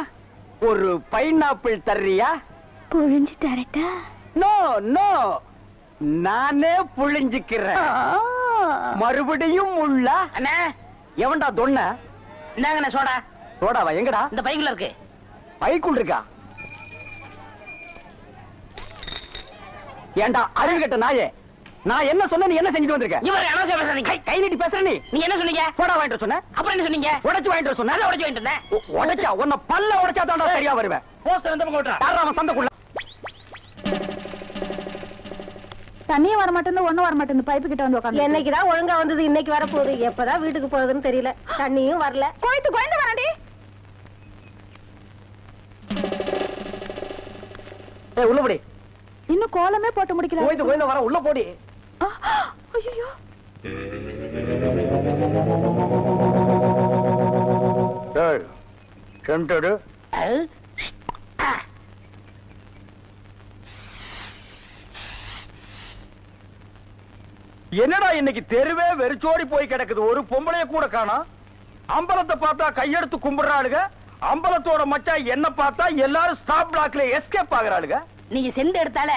ஒரு பைனாப்பிள் தர்றியா? புழிஞ்சு தரட்டா? நோ நோ, நானே புழிஞ்சுக்கிறேன். மறுபடியும் முள்ள? அண்ணா எவன்டா தொன்ன? இந்தாங்கண்ணா சோடா. சோடாவா? எங்கடா? இந்த பைக்குள்ள இருக்கு. பைக்குள் இருக்கா? ஏண்டா அறிவு கட்ட நாயே, நான் என்ன சொன்ன நீ என்ன செஞ்சுட்டு வந்திருக்க? இவர் அனாவசியம் பேசுறீங்க. கை நீட்டி பேசுற நீ. நீங்க என்ன சொன்னீங்க? சோடா வாங்கிட்டு சொன்ன. அப்புறம் என்ன சொன்னீங்க? உடைச்சு வாங்கிட்டு சொன்ன. அதை உடைச்சு வாங்கிட்டு இருந்தேன். உடைச்சா உன்னை பல்ல உடைச்சா தான்டா சரியா வருவேன். போஸ்டர் இந்த பக்கம் ஓட்டுறா. யாரா அவன் சந்தைக்குள்ள? தண்ணியும் வர மாட்டேங்குது ஒண்ணும் வர மாட்டேங்குது பைப்பு கிட்ட வந்து உட்காந்து. என்னைக்குதான் ஒழுங்கா வந்தது, இன்னைக்கு வர போகுது. எப்பதான் வீட்டுக்கு போகுதுன்னு தெரியல. தண்ணியும் வரல. கோயந்து வரடி. உள்ளபடி இன்னும் கோலமே போட்டு முடிக்கல. கோயந்து வர உள்ள போடி. ஐயோ சென்டடு என்னடா இன்னைக்கு தெருவே வெறிச்சோடி போய் கிடக்குது. ஒரு பொம்பளைய கூட காணோம். அம்பலத்தை பார்த்தா கையெடுத்து கும்பிடுறாளுங்க. அம்பலத்தோட மச்சா என்ன பார்த்தா எல்லாரும் ஸ்டாப் பிளாக்ல எஸ்கேப் ஆகுறாளுங்க. நீங்க செண்டு எடுத்தால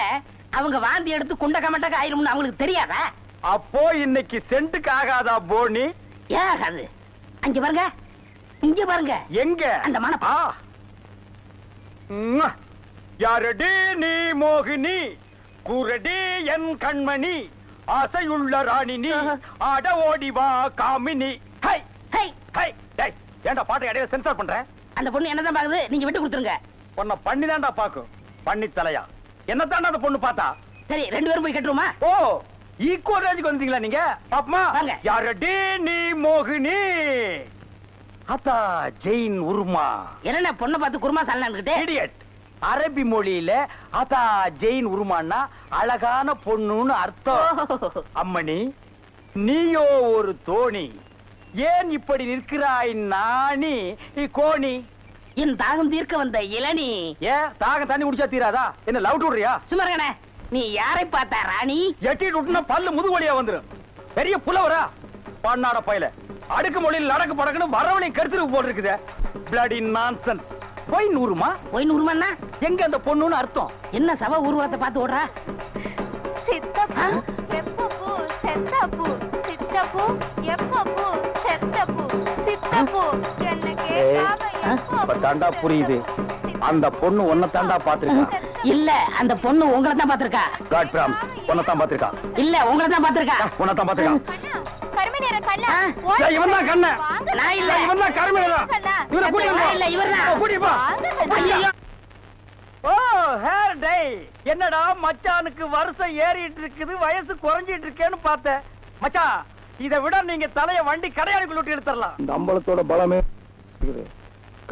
அவங்க வாந்தி எடுத்து குண்ட கமட்டக்க ஆயிரும்னு அவங்களுக்கு தெரியாதா? அப்போ இன்னைக்கு சென்ட்டுக்கு ஆகாதா போனி? ஏகாது. அங்க பாருங்க, இங்க பாருங்க. எங்க அந்த மனப்பா. யாரடி நீ மோகினி, கூரடி என் கண்மணி, ஆசையுள்ள ராணினி, ஆட ஓடி வா காமினி. High high high. டேய், ஏன்டா பாட்டை இடையில சென்சார் பண்ற? அந்த பொண்ணு என்னதான் பாக்குது, நீங்க விட்டு கொடுத்துருங்க. பொண்ண பண்ணிதான்டா பாக்கும். பண்ணி தலையா என்னத்தாண்டா அந்த பொண்ணு பார்த்தா? சரி, 2 பேரும் போய் கட்டுருமா? ஓ, ஈக்குவல் ரேஞ்சுக்கு வந்தீங்களா நீங்க? பாப்பமா வாங்க. யாரடி நீ மோகினி, அத்தா ஜெயின் உருமா. என்ன பொண்ணை பார்த்து குருமா சாலனான்கிட்டே? இடியட். அரபி மொழியில அதா ஜெயின் உருமான்னா அழகான பொண்ணுன்னு அர்த்தம். அம்மணி, நீயோ ஒரு தோணி, ஏன் இப்படி நிற்கிறாய் நாணி கோணி? என் தாகம் தீர்க்க வந்த இளநீ. ஏன் தாகம் தண்ணி குடிச்சா தீராதா? என்ன லவ் விடுறியா? சுமரகனே, நீ யாரை பார்த்தா ராணி? எட்டிட்டு விட்டுனா பல்லு முது வழியா வந்துரும். பெரிய புலவரா பண்ணாட பையல. அடுக்கு மொழியில் நடக்கு படக்குன்னு வரவழையும் கருத்துருக்கு போட்டு இருக்குது. Bloody nonsense. போய் நூறுமா? போய் நூறுமாண்ணா எங்க அந்த பொண்ணுன்னு அர்த்தம்? என்ன சவ ஊர்வலத்தை பார்த்து ஓடுறா? சித்தப்பு எப்பப்பு செத்தப்பு சித்தப்பு எப்பப்பு செத்தப்பு சித்தப்பு என்ன கேட்காம தாண்டா புரியுது. அந்த பொண்ணு உன்னை தாண்டா பாத்துருக்கா. இல்ல, அந்த பொண்ணு உங்களை தான் பாத்திருக்கா. காட் பிராம்ஸ் உன்னை தான் பாத்துருக்கா. இல்ல, உங்களை தான் பாத்திருக்கா. உன்னை தான் பாத்துருக்கா. கருமநேர கண்ணா இவன் தான் கண்ண. நான் இல்ல, இவன் தான் கருமநேரா. இவனை கூட்டி வா. இல்ல, இவர்தான். கூட்டி வா. ஓ, ஹேர் டை. என்னடா மச்சானுக்கு வருஷம் ஏறிட்டு இருக்குது, வயசு குறைஞ்சிட்டு இருக்கேன்னு பார்த்தேன். மச்சான், இதை விட நீங்க தலைய வண்டி கடையாளுக்குள்ள விட்டு எடுத்துடலாம். இந்த அம்பலத்தோட பலமே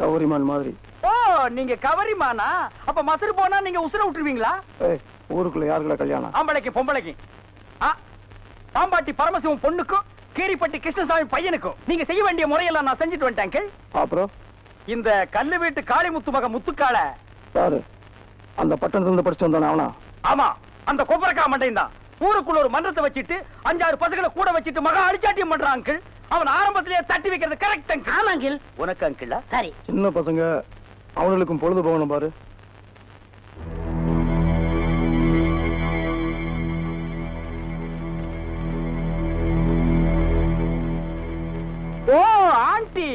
கவரிமான் மாதிரி. ஓ, நீங்க கவரிமானா? அப்ப மசுறு போனா நீங்க உசுர விட்டுருவீங்களா? ஊருக்குள்ள யாருக்குள்ள கல்யாணம்? ஆம்பளைக்கு பொம்பளைக்கு. பாம்பாட்டி பரமசிவம் பொண்ணுக்கும் கீரிப்பட்டி கிருஷ்ணசாமி பையனுக்கும் நீங்க செய்ய வேண்டிய முறையெல்லாம் நான் செஞ்சுட்டு வந்துட்டேன். அப்புறம் இந்த கல்லு வீட்டு காளிமுத்து மக முத்துக்கால சாரு அந்த பட்டணத்துல இருந்து படிச்சு வந்தானே அவனா? ஆமா, அந்த கொப்பரக்கா மண்டையும் தான். ஊருக்குள்ள ஒரு மன்றத்தை வச்சிட்டு 5-6 பசங்களை கூட வச்சிட்டு மகா அடிச்சாட்டியம் பண்றான் அங்கிள். அவன் ஆரம்பத்திலேயே தட்டி வைக்கிறது கரெக்ட் அங்கிள். ஆமா அங்கிள். உனக்கு அங்கிள் சரி. சின்ன பசங்க அவங்களுக்கும் பொழுது போகணும் பாரு. ஓ ஆண்டி,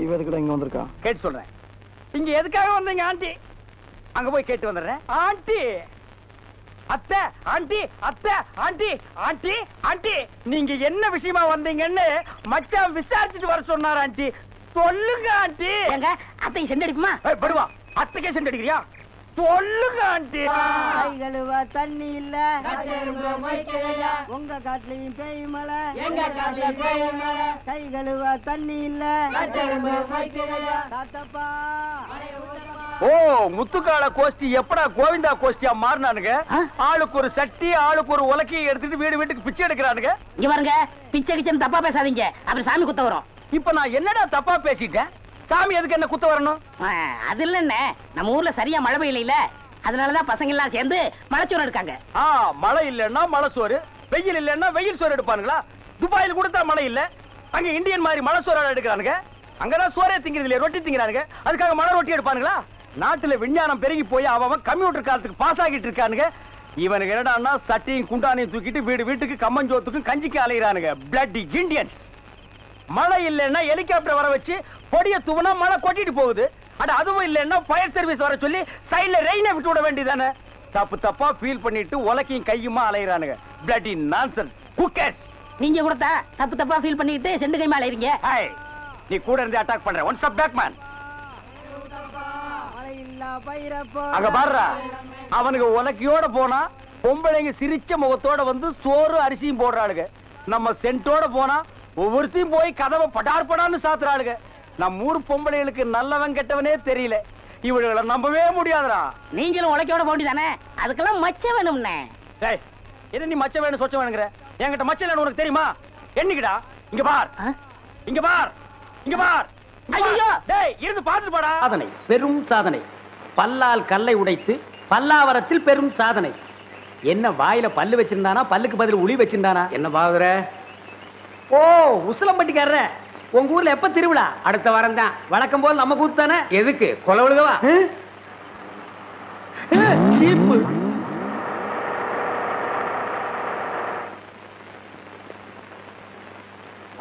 இவ எதுக்குடா இங்க வந்திருக்கா? கேட்டு சொல்றேன். இங்க எதுக்காக வந்தீங்க ஆண்டி? அங்க போய் கேட்டு வந்துடுறேன். ஆண்டி, அத்தை, ஆண்டி, அத்தை, ஆண்டி, ஆண்டி, ஆண்டி, நீங்க என்ன விஷயமா வந்தீங்கன்னு மச்சான் விசாரிச்சுட்டு வர சொன்னார் ஆண்டி. சொல்லுங்க ஆண்டி. எங்க அத்தை செண்டடிக்குமா? படுவா, அத்தைக்கே செண்டடிக்கிறியா? சொல்லுங்க ஆண்டி. கை கழுவ தண்ணி இல்ல, உங்க காட்டுலயும் பேய் மழை, எங்க காட்டுல பேய் மழை. கை கழுவ தண்ணி இல்ல, தாத்தப்பா. ஓ, முத்துக்கால கோஷ்டி எப்படா கோவிந்தா கோஷ்டியா மாறினானுங்க? ஆளுக்கு ஒரு சட்டி, ஆளுக்கு ஒரு உலக்கையை எடுத்துட்டு வீடு வீட்டுக்கு பிச்சை எடுக்கிறானுங்க. இங்க பாருங்க, பிச்சை கிச்சன் தப்பா பேசாதீங்க, அப்புறம் சாமி குத்த வரும். இப்ப நான் என்னடா தப்பா பேசிட்டேன்? சாமி எதுக்கு என்ன குத்த வரணும்? அது இல்லன்னு, நம்ம ஊர்ல சரியா மழை பெய்யல, அதனாலதான் பசங்க எல்லாம் சேர்ந்து மலைச்சோறு எடுக்காங்க. மழை இல்லன்னா மழை சோறு, வெயில் இல்லன்னா வெயில் சோறு எடுப்பானுங்களா? துபாயில கூட தான் மழை இல்ல, அங்க இந்தியன் மாதிரி மழை சோறு எடுக்கிறானுங்க. அங்கதான் சோறே திங்கிறது இல்லையா, ரொட்டி திங்கிறானுங்க. அதுக்காக மழை ரொட்டி எடுப்பானுங்களா? நாட்டுல விஞ்ஞானம் பெருகி போய் அவன் கம்ப்யூட்டர் காலத்துக்கு பாஸ் ஆகிட்டு இருக்கானுங்க. இவனுக்கு என்னடான்னா சட்டியும் குண்டானையும் தூக்கிட்டு வீடு வீட்டுக்கு கம்மஞ்சோத்துக்கும் கஞ்சிக்கு அலைகிறானுங்க. Bloody Indians. மழை இல்லைன்னா ஹெலிகாப்டர் வர வச்சு பொடிய தூவனா மழை கொட்டிட்டு போகுது. அட அதுவும் இல்லைன்னா ஃபயர் சர்வீஸ் வர சொல்லி சைடுல ரெயினை விட்டு விட வேண்டியதானே? தப்பு தப்பா ஃபீல் பண்ணிட்டு உலக்கையும் கையுமா அலைகிறானுங்க. Bloody nonsense. குக்கர்ஸ். நீங்க கூட தப்பு தப்பா ஃபீல் பண்ணிட்டு செண்டு கைமா அலைறீங்க. நீ கூட இருந்து அட்டாக் பண்ற. One step back man. அங்க பாருடா, அவனுக்கு உலக்கையோட போனா பொம்பளைங்க சிரிச்ச முகத்தோட வந்து சோறு அரிசியும் போடுறாளுங்க. நம்ம சென்ட்டோட போனா ஒவ்வொருத்தையும் போய் கதவை படார் படான்னு சாத்துறாளுங்க. நம்ம ஊர் பொம்பளைகளுக்கு நல்லவன் கெட்டவனே தெரியல. இவளுகளை நம்பவே முடியாதுடா. நீங்களும் உழைக்கோட போண்டிதானே, அதுக்கெல்லாம் மச்ச வேணும்னே. டேய், என்ன நீ மச்ச வேணும் சொச்ச வேணுங்கிற? என்கிட்ட மச்ச இல்லன்னு உனக்கு தெரியுமா? என்னைக்குடா? இங்க பார், இங்க பார், இங்க பார். ஐயோ டேய், இருந்து பாத்துட்டு போடா. சாதனை, பெரும் சாதனை. பல்லால் கல்லை உடைத்து பல்லாவரத்தில் பெரும் சாதனை. என்ன வாயில பல்லு வச்சிருந்தானா, பல்லுக்கு பதில் உளி வச்சிருந்தானா? என்ன பாக்குற? ஓ, உசிலம்பட்டிக்காரர. உங்க ஊர்ல எப்ப திருவிழா? அடுத்த வாரம் தான். வழக்கம் போல் நம்ம கூத்து தானே. எதுக்கு? கொலை விழுகவா? சீப்பு.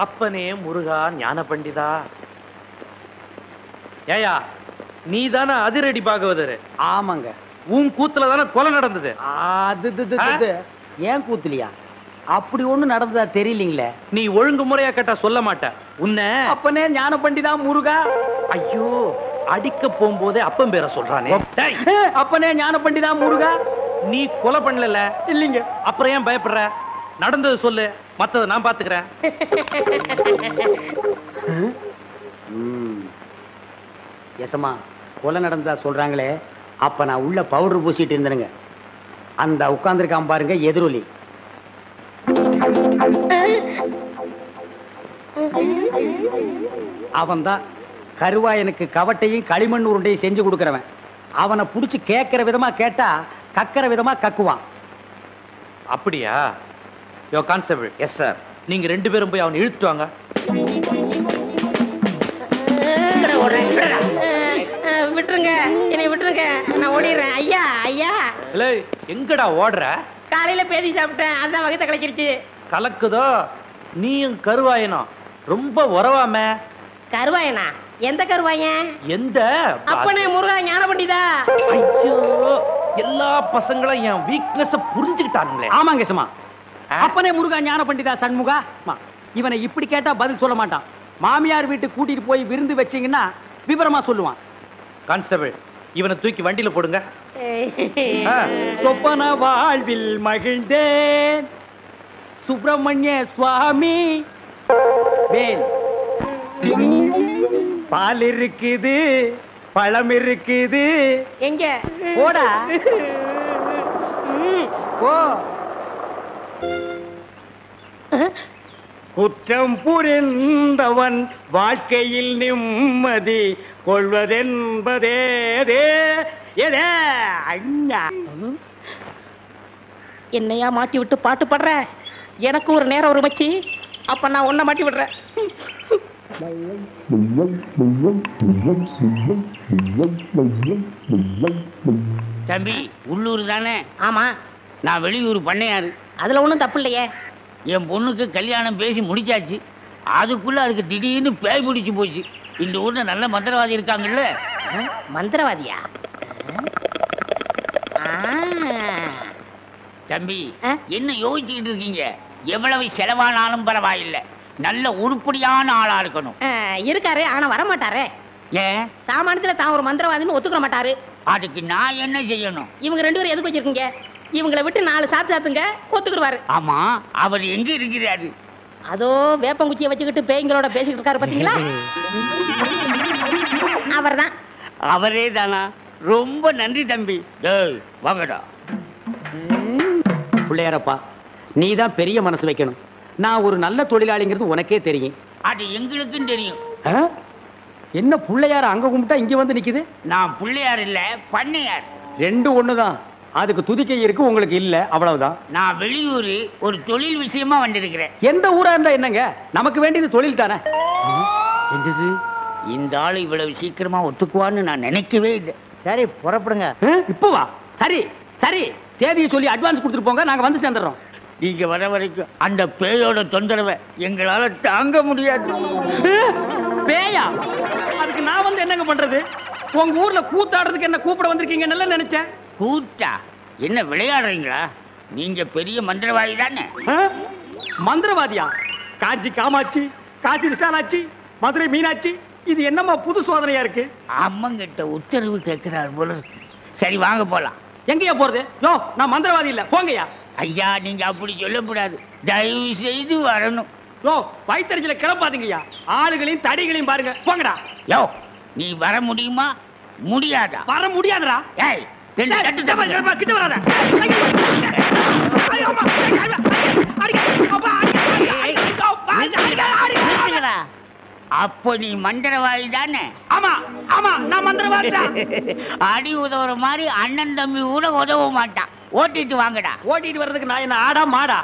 அப்பனே முருகா ஞான பண்டிதா. ஏயா, நீ தானே அதிரடி பாகவதர்? ஆமாங்க. உன் கூத்துல தானே கொலை நடந்தது. அது ஏன் கூத்துலியா? அப்படி ஒண்ணு நடந்ததா தெரியலீங்களே. நீ ஒழுங்கு முறையா கேட்டா சொல்ல மாட்ட. உன்னை அப்பனே ஞான பண்டிதா முருகா. ஐயோ, அடிக்க போகும்போதே அப்பன் பேரை சொல்றானே. அப்பனே ஞான பண்டிதா முருகா. நீ கொலை பண்ணல இல்லீங்க. அப்புறம் ஏன் பயப்படுற? நடந்தது சொல்லு, மத்தத நான் பாத்துக்கிறேன். எசமா, கொலை நடந்ததா சொல்றாங்களே, அப்ப நான் உள்ள பவுடர் பூசிட்டு இருந்தேனுங்க. அந்த உட்கார்ந்துருக்கான் பாருங்க எதிரொலி. அவன்தான் கருவாயனுக்கு கவட்டையும் களிமண் உருண்டையும் செஞ்சு கொடுக்கிறவன். அவனை புடிச்சு கேட்கிற விதமா கேட்டா கக்கிற விதமா கக்குவான். அப்படியா? யோ கான்ஸ்டபிள். Yes sir. நீங்க ரெண்டு பேரும் போய் அவனை இழுத்துட்டு வாங்க. விட்டுருங்க, என்னை விட்டுருங்க, நான் ஓடிடுறேன். ஐயா ஐயா. இல்லை, எங்கடா ஓடுற? காலையில பேதி சாப்பிட்டேன், அதான் வகத்தை கலக்கிருச்சு. கலக்குதோ? நீயும் கருவாயனும் ரொம்ப உறவாம. கருவாயனா? எந்த கருவாயன்? எந்த? அப்பனே முருகா ஞான பண்டிதா. ஐயோ, எல்லா பசங்களும் என் வீக்னஸ் புரிஞ்சுக்கிட்டானுங்களே. ஆமாங்க சும்மா. அப்பனே முருகா ஞான பண்டிதா சண்முகா. இவனை இப்படி கேட்டா பதில் சொல்ல மாட்டான். மாமியார் வீட்டுக்கு கூட்டிட்டு போய் விருந்து வச்சீங்கன்னா விவரமா சொல்லுவான். கான்ஸ்டபிள், இவனை தூக்கி வண்டியில போடுங்க. சொப்பன வாழ்வில் மகிழ்ந்தேன் சுப்பிரமணிய சுவாமி. வேல், பால் இருக்குது, பழம் இருக்குது. எங்க? போடா போ. குற்றம் புரிந்தவன் வாழ்க்கையில் நிம்மதி கொள்வதென்பதே. என்னையா மாட்டி விட்டு பாட்டு பாடுற? எனக்கு ஒரு நேரம் ஒரு மச்சி, அப்ப நான் உன்னை மாட்டி விடுறேன். தம்பி, உள்ளூர் தானே? ஆமா. நான் வெளியூர் பண்ணையாரு. அதுல ஒண்ணும் தப்பு இல்லையே. என் பொண்ணுக்கு கல்யாணம் பேசி முடிச்சாச்சு. அதுக்குள்ள அதுக்கு திடீர்னு பேய் பிடிச்சு போச்சு. இந்த ஊர்ல நல்ல மந்திரவாதி இருக்காங்கல்ல. மந்திரவாதியா? தம்பி, என்ன யோசிச்சுக்கிட்டு இருக்கீங்க? எவ்வளவு செலவானாலும் பரவாயில்லை, நல்ல உருப்படியான ஆளா இருக்கணும். இருக்காரு, ஆனா வர மாட்டாரே. ஏன்? சாமானியத்துல தான் ஒரு மந்திரவாதின்னு ஒத்துக்க மாட்டாரு. அதுக்கு நான் என்ன செய்யணும்? இவங்க ரெண்டு பேரும் எதுக்கு வச்சிருக்கீங்க? இவங்களை விட்டு 4 சாத்து சாத்துங்க, ஒத்துக்குருவாரு. ஆமா, அவர் எங்க இருக்கிறாரு? அதோ வேப்பங்குச்சியை வச்சுக்கிட்டு பேய்களோட பேசிக்கிட்டு இருக்காரு, பாத்தீங்களா? அவர்தான். அவரே தானா? ரொம்ப நன்றி தம்பி. வாங்கடா. பிள்ளையாரப்பா, நீ தான் பெரிய மனசு வைக்கணும். நான் ஒரு நல்ல தொழிலாளிங்கிறது உனக்கே தெரியும். அது எங்களுக்கும் தெரியும். என்ன பிள்ளையார அங்க கும்பிட்டா இங்க வந்து நிக்குது? நான் பிள்ளையார் இல்ல, பண்ணையார். ரெண்டும் ஒண்ணுதான். அதுக்கு துதிக்கை இருக்கு, உங்களுக்கு இல்ல, அவ்வளவுதான். நான் வெளியூர் ஒரு தொழில் விஷயமா வந்திருக்கிறேன். எந்த ஊரா இருந்தா என்னங்க, நமக்கு வேண்டியது தொழில் தானே. என்னது, இந்த ஆளு இவ்வளவு சீக்கிரமா ஒத்துக்குவான்னு நான் நினைக்கவே இல்லை. சரி, புறப்படுங்க. இப்போ வா. சரி சரி, தேதியை சொல்லி அட்வான்ஸ் கொடுத்துட்டு போங்க, நாங்க வந்து சேர்ந்துடுறோம். நீங்க வர வரைக்கும் அந்த பேயோட தொந்தரவை எங்களால தாங்க முடியாது. பேயா? அதுக்கு நான் வந்து என்னங்க பண்றது? உங்க ஊர்ல கூத்தாடுறதுக்கு என்ன கூப்பிட வந்திருக்கீங்க நல்லா நினைச்சேன். கூத்தா? என்ன விளையாடுறீங்களா? நீங்க பெரிய மந்திரவாதி தானே? மந்திரவாதியா? காஞ்சி காமாட்சி, காசி விசாலாட்சி, மதுரை மீனாட்சி, இது என்னமா புது சோதனையா இருக்கு? அம்மங்கிட்ட உத்தரவு கேட்கிறார் போல. சரி வாங்க போலாம். எங்கயா போறது? யோ நான் மந்திரவாதி இல்ல, போங்கய்யா. ஐயா நீங்க அப்படி சொல்லக்கூடாது, தயவு செய்து வரணும். யோ வயித்தறிச்சல கிளப்பாதீங்கய்யா, ஆளுகளையும் தடிகளையும் பாருங்க, போங்கடா. யோ நீ வர முடியுமா முடியாதா? வர முடியாதுடா. ஏய் ரெண்டு தட்டு தப்பு கிட்ட வராத. அப்போ நீ மந்திரவாதி தானே? ஆமா ஆமா நான் மந்திரவாதி தான். அடி உதவுற மாதிரி அண்ணன் தம்பி கூட உதவ மாட்டான். ஓட்டிட்டு வாங்கடா. ஓட்டிட்டு வர்றதுக்கு நான் என்ன ஆடா மாடா?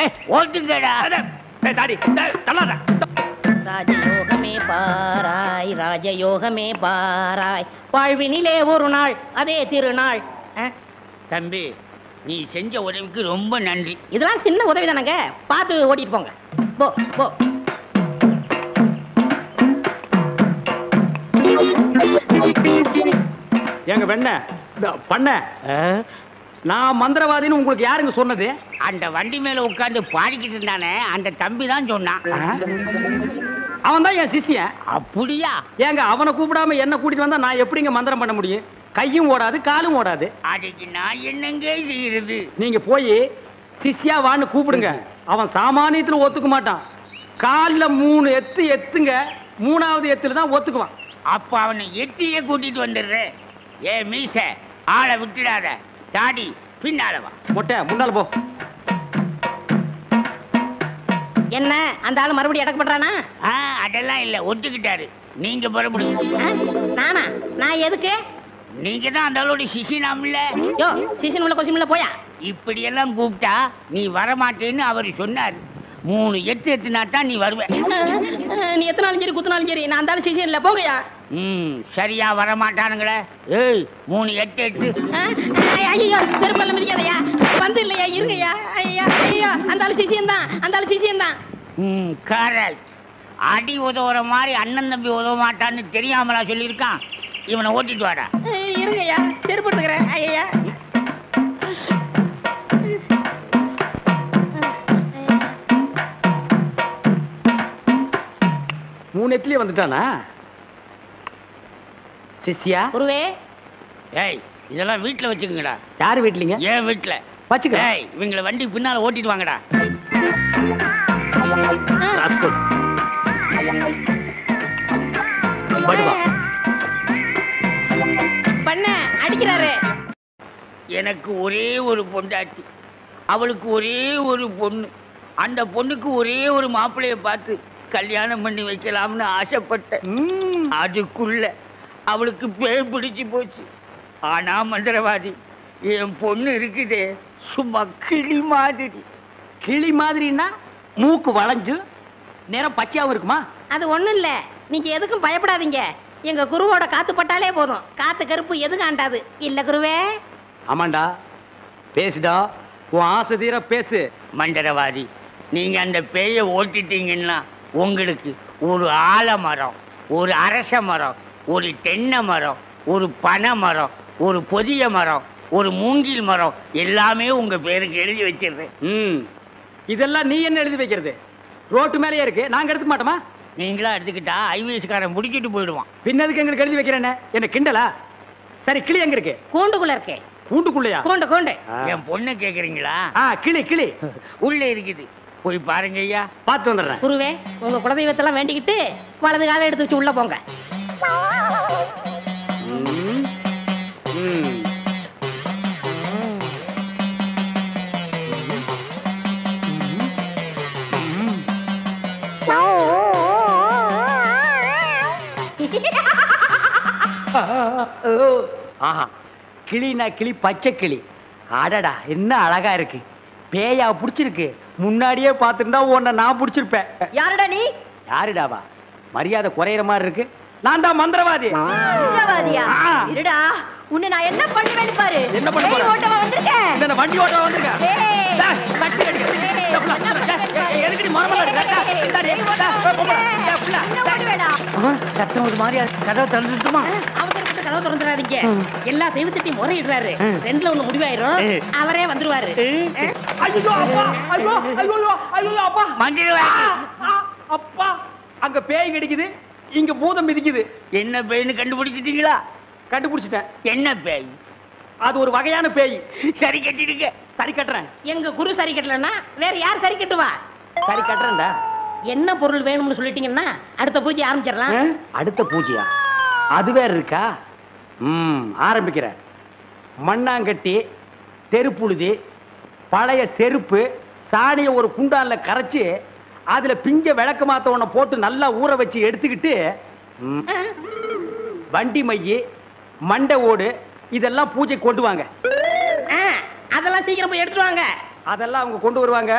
ஏய் ஓட்டுங்கடா. தாடி தள்ளாத. ராஜயோகமே பாராய் ராஜயோகமே பாராய், வாழ்வினிலே ஒரு நாள் அதே திருநாள். தம்பி நீ செஞ்ச உதவிக்கு ரொம்ப நன்றி. இதெல்லாம் சின்ன உதவி தானங்க, பார்த்து ஓட்டிட்டு போங்க. போ போ. எங்க வெண்ண பண்ண நான் மந்திரவாதின்னு உங்களுக்கு யாருங்க சொன்னது? அந்த வண்டி மேல உட்கார்ந்து பாடிக்கிட்டு இருந்தானே அந்த தம்பி தான் சொன்னான். அவன் தான் என் சிஷ்யன். அப்படியா? ஏங்க அவனை கூப்பிடாம என்ன கூட்டிட்டு வந்தா நான் எப்படிங்க மந்திரம் பண்ண முடியும்? கையும் ஓடாது காலும் ஓடாது. அதுக்கு நான் என்னங்க செய்யறது? நீங்க போய் சிஷ்யா வான்னு கூப்பிடுங்க. அவன் சாமானியத்துல ஒத்துக்க மாட்டான். காலில் 3 எத்து எத்துங்க, 3வது எத்துல தான் ஒத்துக்குவான். அப்ப அவனை எட்டியே கூட்டிட்டு வந்துடுறேன். ஏ மீச ஆளை விட்டுடாத, தாடி பின்னால வா. மொட்டை முன்னால போ. என்ன அந்த ஆளு மறுபடியும் அடக்க பண்றானா? அதெல்லாம் இல்ல, ஒத்துக்கிட்டாரு. நீங்க புறப்படுங்க. நானா? நான் எதுக்கு? நீங்க தான் அந்த ஆளோட சிசினாம்ல. யோ சிசின் உள்ள கொசின்ல போயா. இப்படி எல்லாம் கூப்பிட்டா நீ வரமாட்டேன்னு அவர் சொன்னாரு. 3 எட்டு எத்துனா தான் நீ வருவ. நீ எத்தனாலும் சரி குத்துனாலும் சரி நான் அந்த ஆளு சிசின் இல்ல, போங்கயா. சரியா வரமாட்டானுங்களே. ஏய் 3 எட்டு எட்டு. ஐயோ செருப்பல்ல மிதிக்காதயா, வந்து இல்லையா, இருங்கய்யா. ஐயா ஐயா அந்த ஆளு சிசின் தான், அந்த ஆளு சிசின் தான். கரெக்ட். அடி உதவுற மாதிரி அண்ணன் தம்பி உதவ மாட்டான்னு தெரியாமலா சொல்லியிருக்கான். இவனை ஓட்டிட்டு வாடா. இருங்கய்யா செருப்பு எடுத்துக்கிறேன். ஐயா 3 எத்துலயே வந்துட்டானா சிஷ்யா? குருவே. ஏய் இதெல்லாம் வீட்டுல வச்சுக்கங்கடா. யாரு வீட்லீங்க? ஏன் வீட்டுல வச்சுக்க. ஏய் இவங்களை வண்டி பின்னால ஓட்டிட்டு வாங்கடா. ராஸ்கல் படுவா பண்ண அடிக்கிறாரு. எனக்கு ஒரே ஒரு பொண்டாட்டி, அவளுக்கு ஒரே ஒரு பொண்ணு. அந்த பொண்ணுக்கு ஒரே ஒரு மாப்பிள்ளைய பார்த்து கல்யாணம் பண்ணி வைக்கலாம்னு ஆசைப்பட்டேன். அதுக்குள்ள அவளுக்கு பேய் பிடிச்சு போச்சு. ஆனா மந்திரவாதி என் பொண்ணு இருக்குதே சும்மா கிளி மாதிரி. கிளி மாதிரின்னா மூக்கு வளைஞ்சு நேரம் பச்சையாவும் இருக்குமா? அது ஒண்ணும் இல்ல, நீங்க எதுக்கும் பயப்படாதீங்க. எங்க குருவோட காத்து பட்டாலே போதும், காத்து கருப்பு எதுவும் ஆண்டாது. இல்ல குருவே? ஆமாண்டா, பேசுடா, உன் ஆசை தீர பேசு. மந்திரவாதி நீங்க அந்த பேயை ஓட்டிட்டீங்கன்னா உங்களுக்கு ஒரு ஆலமரம், ஒரு அரச மரம், ஒரு தென்னை மரம், ஒரு பனை மரம், ஒரு பொதிய மரம், ஒரு மூங்கில் மரம் எல்லாமே உங்க பேருக்கு எழுதி வச்சிருக்கேன். இதெல்லாம் நீ என்ன எழுதி வைக்கிறது? ரோட்டு மேலேயே இருக்கு, நாங்க எடுத்துக்க மாட்டோமா? நீங்களா எடுத்துக்கிட்டா ஐவிஎஸ்காரன் முடிக்கிட்டு போயிடுவான். பின்னதுக்கு எங்களுக்கு எழுதி வைக்கிறேன்னு என்ன கிண்டலா? சரி கிளி எங்க இருக்கு? கூண்டுக்குள்ள இருக்கே. கூண்டுக்குள்ளையா? கூண்டு கூண்டு. என் பொண்ணு கேக்குறீங்களா? கிளி கிளி உள்ள இருக்குது, போய் பாருங்க ஐயா. பார்த்து வந்துடுறேன். குருவே உங்க குலதெய்வத்தெல்லாம் வேண்டிக்கிட்டு வலது காலை எடுத்து வச்சு உள்ள போங்க. ஆஹா, கிளினா கிளி, பச்சை கிளி. அடடா என்ன அழகா இருக்கு. பேயா புடிச்சிருக்கு. முன்னாடியே பார்த்துருந்தா உன்னை நான் புடிச்சிருப்பேன். யாருடா நீ? யாருடாவா? மரியாதை குறையிற மாதிரி இருக்கு. நான் தான் மந்திரவாதி. மந்திரவாதியா? இருடா, உன்னை நான் என்ன பண்ணுவேன்னு பாரு. என்ன பண்ண போற? ஓட்டவா வந்திருக்கேன். இந்த வண்டி ஓட்டவா வந்திருக்கேன். கட்டி அடிக்க. எதுக்கு மரமல சத்தம் ஒரு மாதிரியா கதவை திறந்துட்டுமா? அவசரப்பட்டு கதவை திறந்துடாதீங்க. எல்லா தெய்வத்தையும் முறையிடுறாரு. 2ல 1 முடிவாயிரும். அவரே வந்துருவாரு. ஐயோ அப்பா, ஐயோ ஐயோ ஐயோ அப்பா, மந்திரவாதி அப்பா, அங்க பேய் கிடைக்குது, இங்க பூதம் மிதிக்குது. என்ன பேய்னு கண்டுபிடிச்சிட்டீங்களா? கண்டுபிடிச்சிட்டேன். என்ன பேய்? அது ஒரு வகையான பேய். சரி கட்டிடுங்க. சரி கட்டுறேன். எங்க குரு சரி கட்டலன்னா வேற யார் சரி கட்டுவா? சரி கட்டுறேன்டா. என்ன பொருள் வேணும்னு சொல்லிட்டீங்கன்னா அடுத்த பூஜை ஆரம்பிச்சிடலாம். அடுத்த பூஜையா? அது வேற இருக்கா? ஆரம்பிக்கிறேன். மண்ணாங்கட்டி, தெருப்புழுதி, பழைய செருப்பு, சாணியை ஒரு குண்டான்ல கரைச்சு அதுல பிஞ்ச விளக்கு மாத்த ஒண்ண போட்டு நல்லா ஊற வச்சு எடுத்துக்கிட்டு வண்டி மைய, மண்டை ஓடு இதெல்லாம் பூஜை கொண்டு வாங்க. அதெல்லாம் சீக்கிரம் போய் எடுத்துட்டு வாங்க. அதெல்லாம் அவங்க கொண்டு வருவாங்க.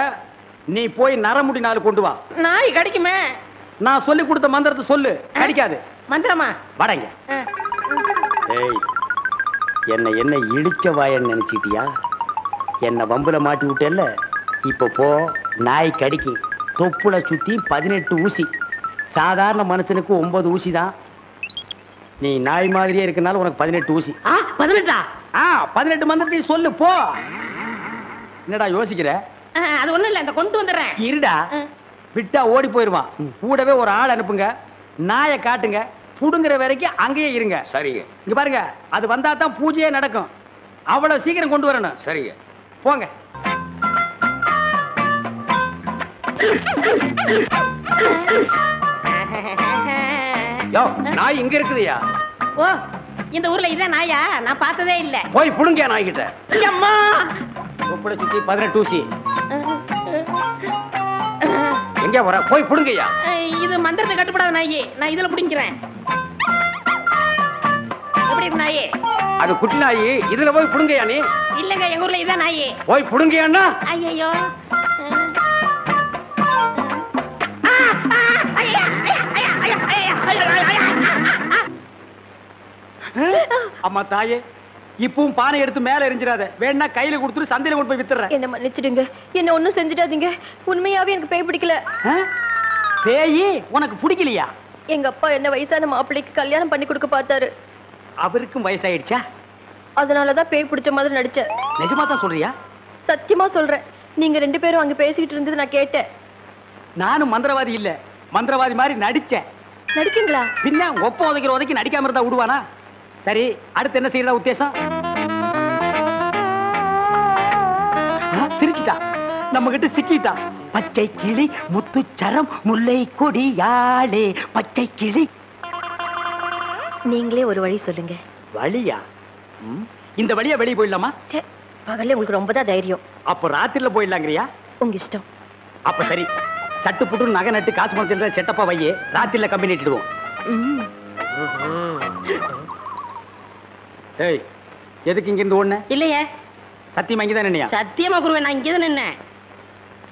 நீ போய் நரமுடி 4 கொண்டு வா. நாய் கிடைக்குமே. நான் சொல்லி கொடுத்த மந்திரத்தை சொல்லு. கிடைக்காது. மந்திரமா? வடங்க. ஏய், என்ன இழிச்ச வாயன்னு நினைச்சிட்டியா? என்ன வம்புல மாட்டி விட்டேல்ல, இப்ப போ. நாய் கடிக்கு தொப்புல சுத்தி 18 ஊசி. சாதாரண மனுஷனுக்கு 9 ஊசி தான். நீ நாய் மாதிரியே இருக்கனால உனக்கு 18 ஊசி. 18? 18 மந்திரத்தையும் சொல்லு போ. என்னடா யோசிக்கிற? அது ஒண்ணும் இல்ல, இந்த கொண்டு வந்துடுறேன். இருடா, விட்டா ஓடி போயிருவான். கூடவே ஒரு ஆள் அனுப்புங்க. நாயை காட்டுங்க. புடுங்குற வரைக்கும் அங்கேயே இருங்க. சரிங்க. இங்க பாருங்க, அது வந்தா தான் பூஜையே நடக்கும். அவ்வளவு சீக்கிரம் கொண்டு வரணும். சரிங்க. போங்க. யோ, நாய் இங்க இருக்குதுயா. ஓ, இந்த ஊர்ல இதான் நாயா? நான் பார்த்ததே இல்ல. போய் புடுங்க நாய் கிட்ட. அம்மா, தொப்புளை சுத்தி 18 ஊசி. எங்க வர? போய் புடுங்கய்யா. இது மந்திரத்தை கட்டுப்படாத நாயி. நான் இதுல புடிங்கிறேன். எப்படி இருக்கு நாயி? அது குட்டி நாயி. இதுல போய் புடுங்கய்யா நீ. இல்லங்க, எங்க ஊர்ல இதான் நாயி. போய் புடுங்கய்யான்னா. ஐயோ, அம்மா தாயே, இப்பவும் பானை எடுத்து மேல எரிஞ்சிடாத. வேணா கையில கொடுத்துட்டு சந்தையில கொண்டு போய் வித்துறேன். என்ன மன்னிச்சிடுங்க. என்ன ஒண்ணும் செஞ்சிடாதீங்க. உண்மையாவே எனக்கு பேய் பிடிக்கல. பேய் உனக்கு பிடிக்கலையா? எங்க அப்பா என்ன வயசான மாப்பிள்ளைக்கு கல்யாணம் பண்ணி கொடுக்க பார்த்தாரு. அவருக்கும் வயசாயிடுச்சா? அதனாலதான் பேய் பிடிச்ச மாதிரி நடிச்சேன். நிஜமா தான் சொல்றியா? சத்தியமா சொல்றேன். நீங்க 2 பேரும் அங்க பேசிக்கிட்டு இருந்தது நான் கேட்டேன். நானும் மந்திரவாதி இல்ல, மந்திரவாதி மாதிரி நடிச்சேன். நடிச்சீங்களா? பின்ன ஒப்ப உதைக்கிற உதைக்கு நடிக்காம இருந்தா விடுவானா? சரி, அடுத்து என்ன செய்யறதா உத்தேசம்? சிரிச்சிட்டா, நம்ம கிட்ட சிக்கிட்டா. பச்சை கிளி முத்துச்சரம் முல்லை கொடியாளே பச்சை கிளி. நீங்களே ஒரு வழி சொல்லுங்க. வழியா? இந்த வழியா வெளியே போயிடலாமா? பகல்ல உங்களுக்கு ரொம்ப தான் தைரியம். அப்ப ராத்திரில போயிடலாங்கிறியா? உங்க இஷ்டம். அப்ப சரி, சட்டு புட்டு நகை நட்டு காசு மரத்துல செட்டப்பா வையே. ராத்திரில கம்பெனி இட்டுடுவோம். ஏய், எதுக்கு இங்க இருந்து ஓடுன? இல்லையே. சத்தியமா இங்கதான் நின்னையா? சத்தியமா குருவே, நான் இங்கதான் நின்னேன்.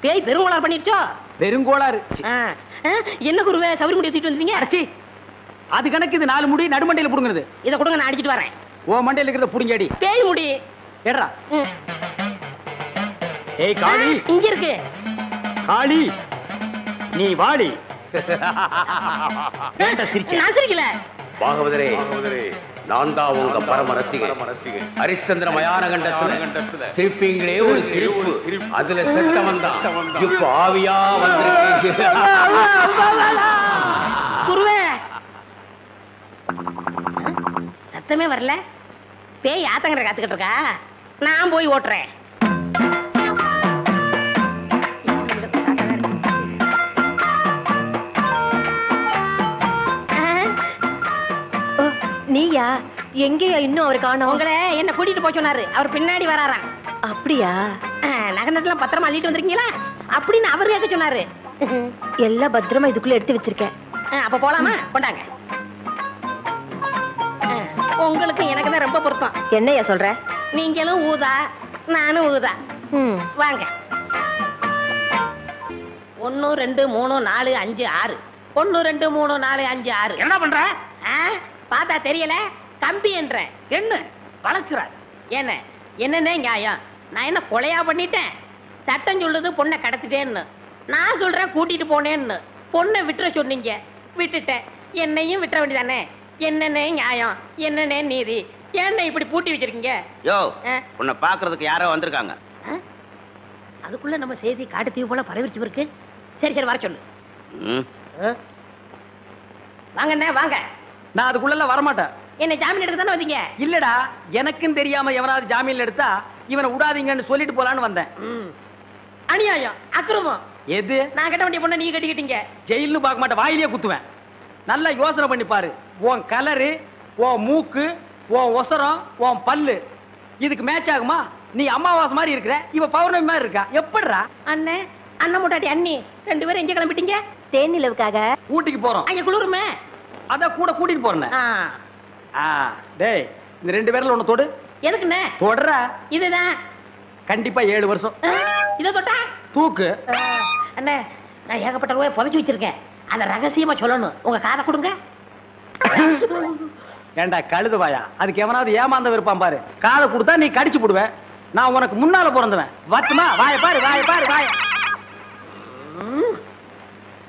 பேய் பெருங்கோளாறு பண்ணிருச்சோ? பெருங்கோளாறு? என்ன குருவே, சவுரி முடி தூக்கிட்டு வந்தீங்க? அடச்சி, அது கணக்கு. இது 4 முடி நடுமண்டையில புடுங்குறது. இத கொடுங்க, நான் அடிச்சிட்டு வரேன். ஓ மண்டையில இருக்கிறத புடுங்கடி. பேய் முடி ஏறா. ஏய் காளி, இங்க இருக்கு. காளி, நீ வாடி. நான் சிரிக்கல. பாகவதரே, நான் தான் உங்க பரம ரசிகன். ஹரிச்சந்திர மயான கண்டத்துல சிரிப்பீங்களே ஒரு சிரிப்பு, அதுல செத்தவன் தான் இப்ப ஆவியா வந்திருக்கு. குருவே, சத்தமே வரல. பேய் ஆத்தங்கரை காத்துக்கிட்டு இருக்கா. நான் போய் ஓட்டுறேன். நீயா? எங்கேயா இன்னும் அவர் காணோம்? உங்களை என்ன கூட்டிட்டு போய் சொன்னாரு. அவர் பின்னாடி வராராம். அப்படியா? நகை நட்டுலாம் பத்திரமா அள்ளிட்டு வந்திருக்கீங்களா அப்படின்னு அவர் கேட்க சொன்னாரு. எல்லாம் பத்திரமா இதுக்குள்ள எடுத்து வச்சிருக்கேன். அப்ப போலாமா? கொண்டாங்க. உங்களுக்கு எனக்கு தான் ரொம்ப பொருத்தம். என்னையா சொல்ற? நீங்களும் ஊதா, நானும் ஊதா. வாங்க. 1 2 3 4 5 6. 1 2 3 4 5 6. என்ன பண்ற? பார்த்தா தெரியல. கம்பி என்ற என்ன வளர்ச்சுறாரு. என்னன்னே நியாயம்? நான் என்ன கொலையா பண்ணிட்டேன்? சட்டம் சொல்லுது பொண்ணை கடத்திட்டேன்னு. நான் சொல்றேன் கூட்டிட்டு போனேன்னு. பொண்ணை விட்டுற சொன்னீங்க, விட்டுட்டேன். என்னையும் விட்டுற வேண்டியதானே? என்னன்னே நியாயம்? என்னன்னே நீதி? என்ன இப்படி பூட்டி வச்சிருக்கீங்க? யோ, உன்னை பாக்குறதுக்கு யாரோ வந்திருக்காங்க. அதுக்குள்ள நம்ம செய்தி காட்டு தீவு போல பரவிச்சு இருக்கு. சரி சரி, வர சொல்லு. வாங்கண்ணே வாங்க. நான் அதுக்குள்ள வரமாட்டேன். என்ன ஜாமீன் எடுக்க தானே வந்தீங்க? இல்லடா, எனக்கும் தெரியாம எவனாவது ஜாமீன் எடுத்தா இவனை விடாதீங்கன்னு சொல்லிட்டு போலான்னு வந்தேன். அநியாயம், அக்கிரமம். எது? நான் கட்ட வேண்டிய பொண்ணை நீங்க கட்டிக்கிட்டீங்க. ஜெயில்னு பார்க்க மாட்டேன், வாயிலே குத்துவேன். நல்லா யோசனை பண்ணி பாரு. உன் கலரு, உன் மூக்கு, உன் ஒசரம், உன் பல்லு இதுக்கு மேட்ச் ஆகுமா? நீ அமாவாசை மாதிரி இருக்கிற, இவ பௌர்ணமி மாதிரி இருக்கா. எப்படிடா? அண்ணே, அண்ணன் முட்டாட்டி அண்ணி 2 பேரும் எங்க கிளம்பிட்டீங்க? தேனிலவுக்காக. ஊட்டிக்கு போறோம். அங்க குளிருமே, அத கூட கூட்டிட்டு போறேன். டேய், இந்த 2 பேர்ல ஒண்ணு தொடு. எதுக்குண்ணே? தொடறா. இதுதான் கண்டிப்பா 7 வருஷம். இத தொட்டா தூக்கு. அண்ணே, நான் ஏகப்பட்ட ரூபாய் புதைச்சு வச்சிருக்கேன். அத ரகசியமா சொல்லணும். உங்க காதை கொடுங்க. ஏண்டா கழுதுவாயா, அதுக்கு எவனாவது ஏமாந்த விருப்பான் பாரு. காதை கொடுத்தா நீ கடிச்சு போடுவேன். நான் உனக்கு முன்னால பிறந்தவன். வட்டுமா? வாய பாரு, வாய பாரு, வாய.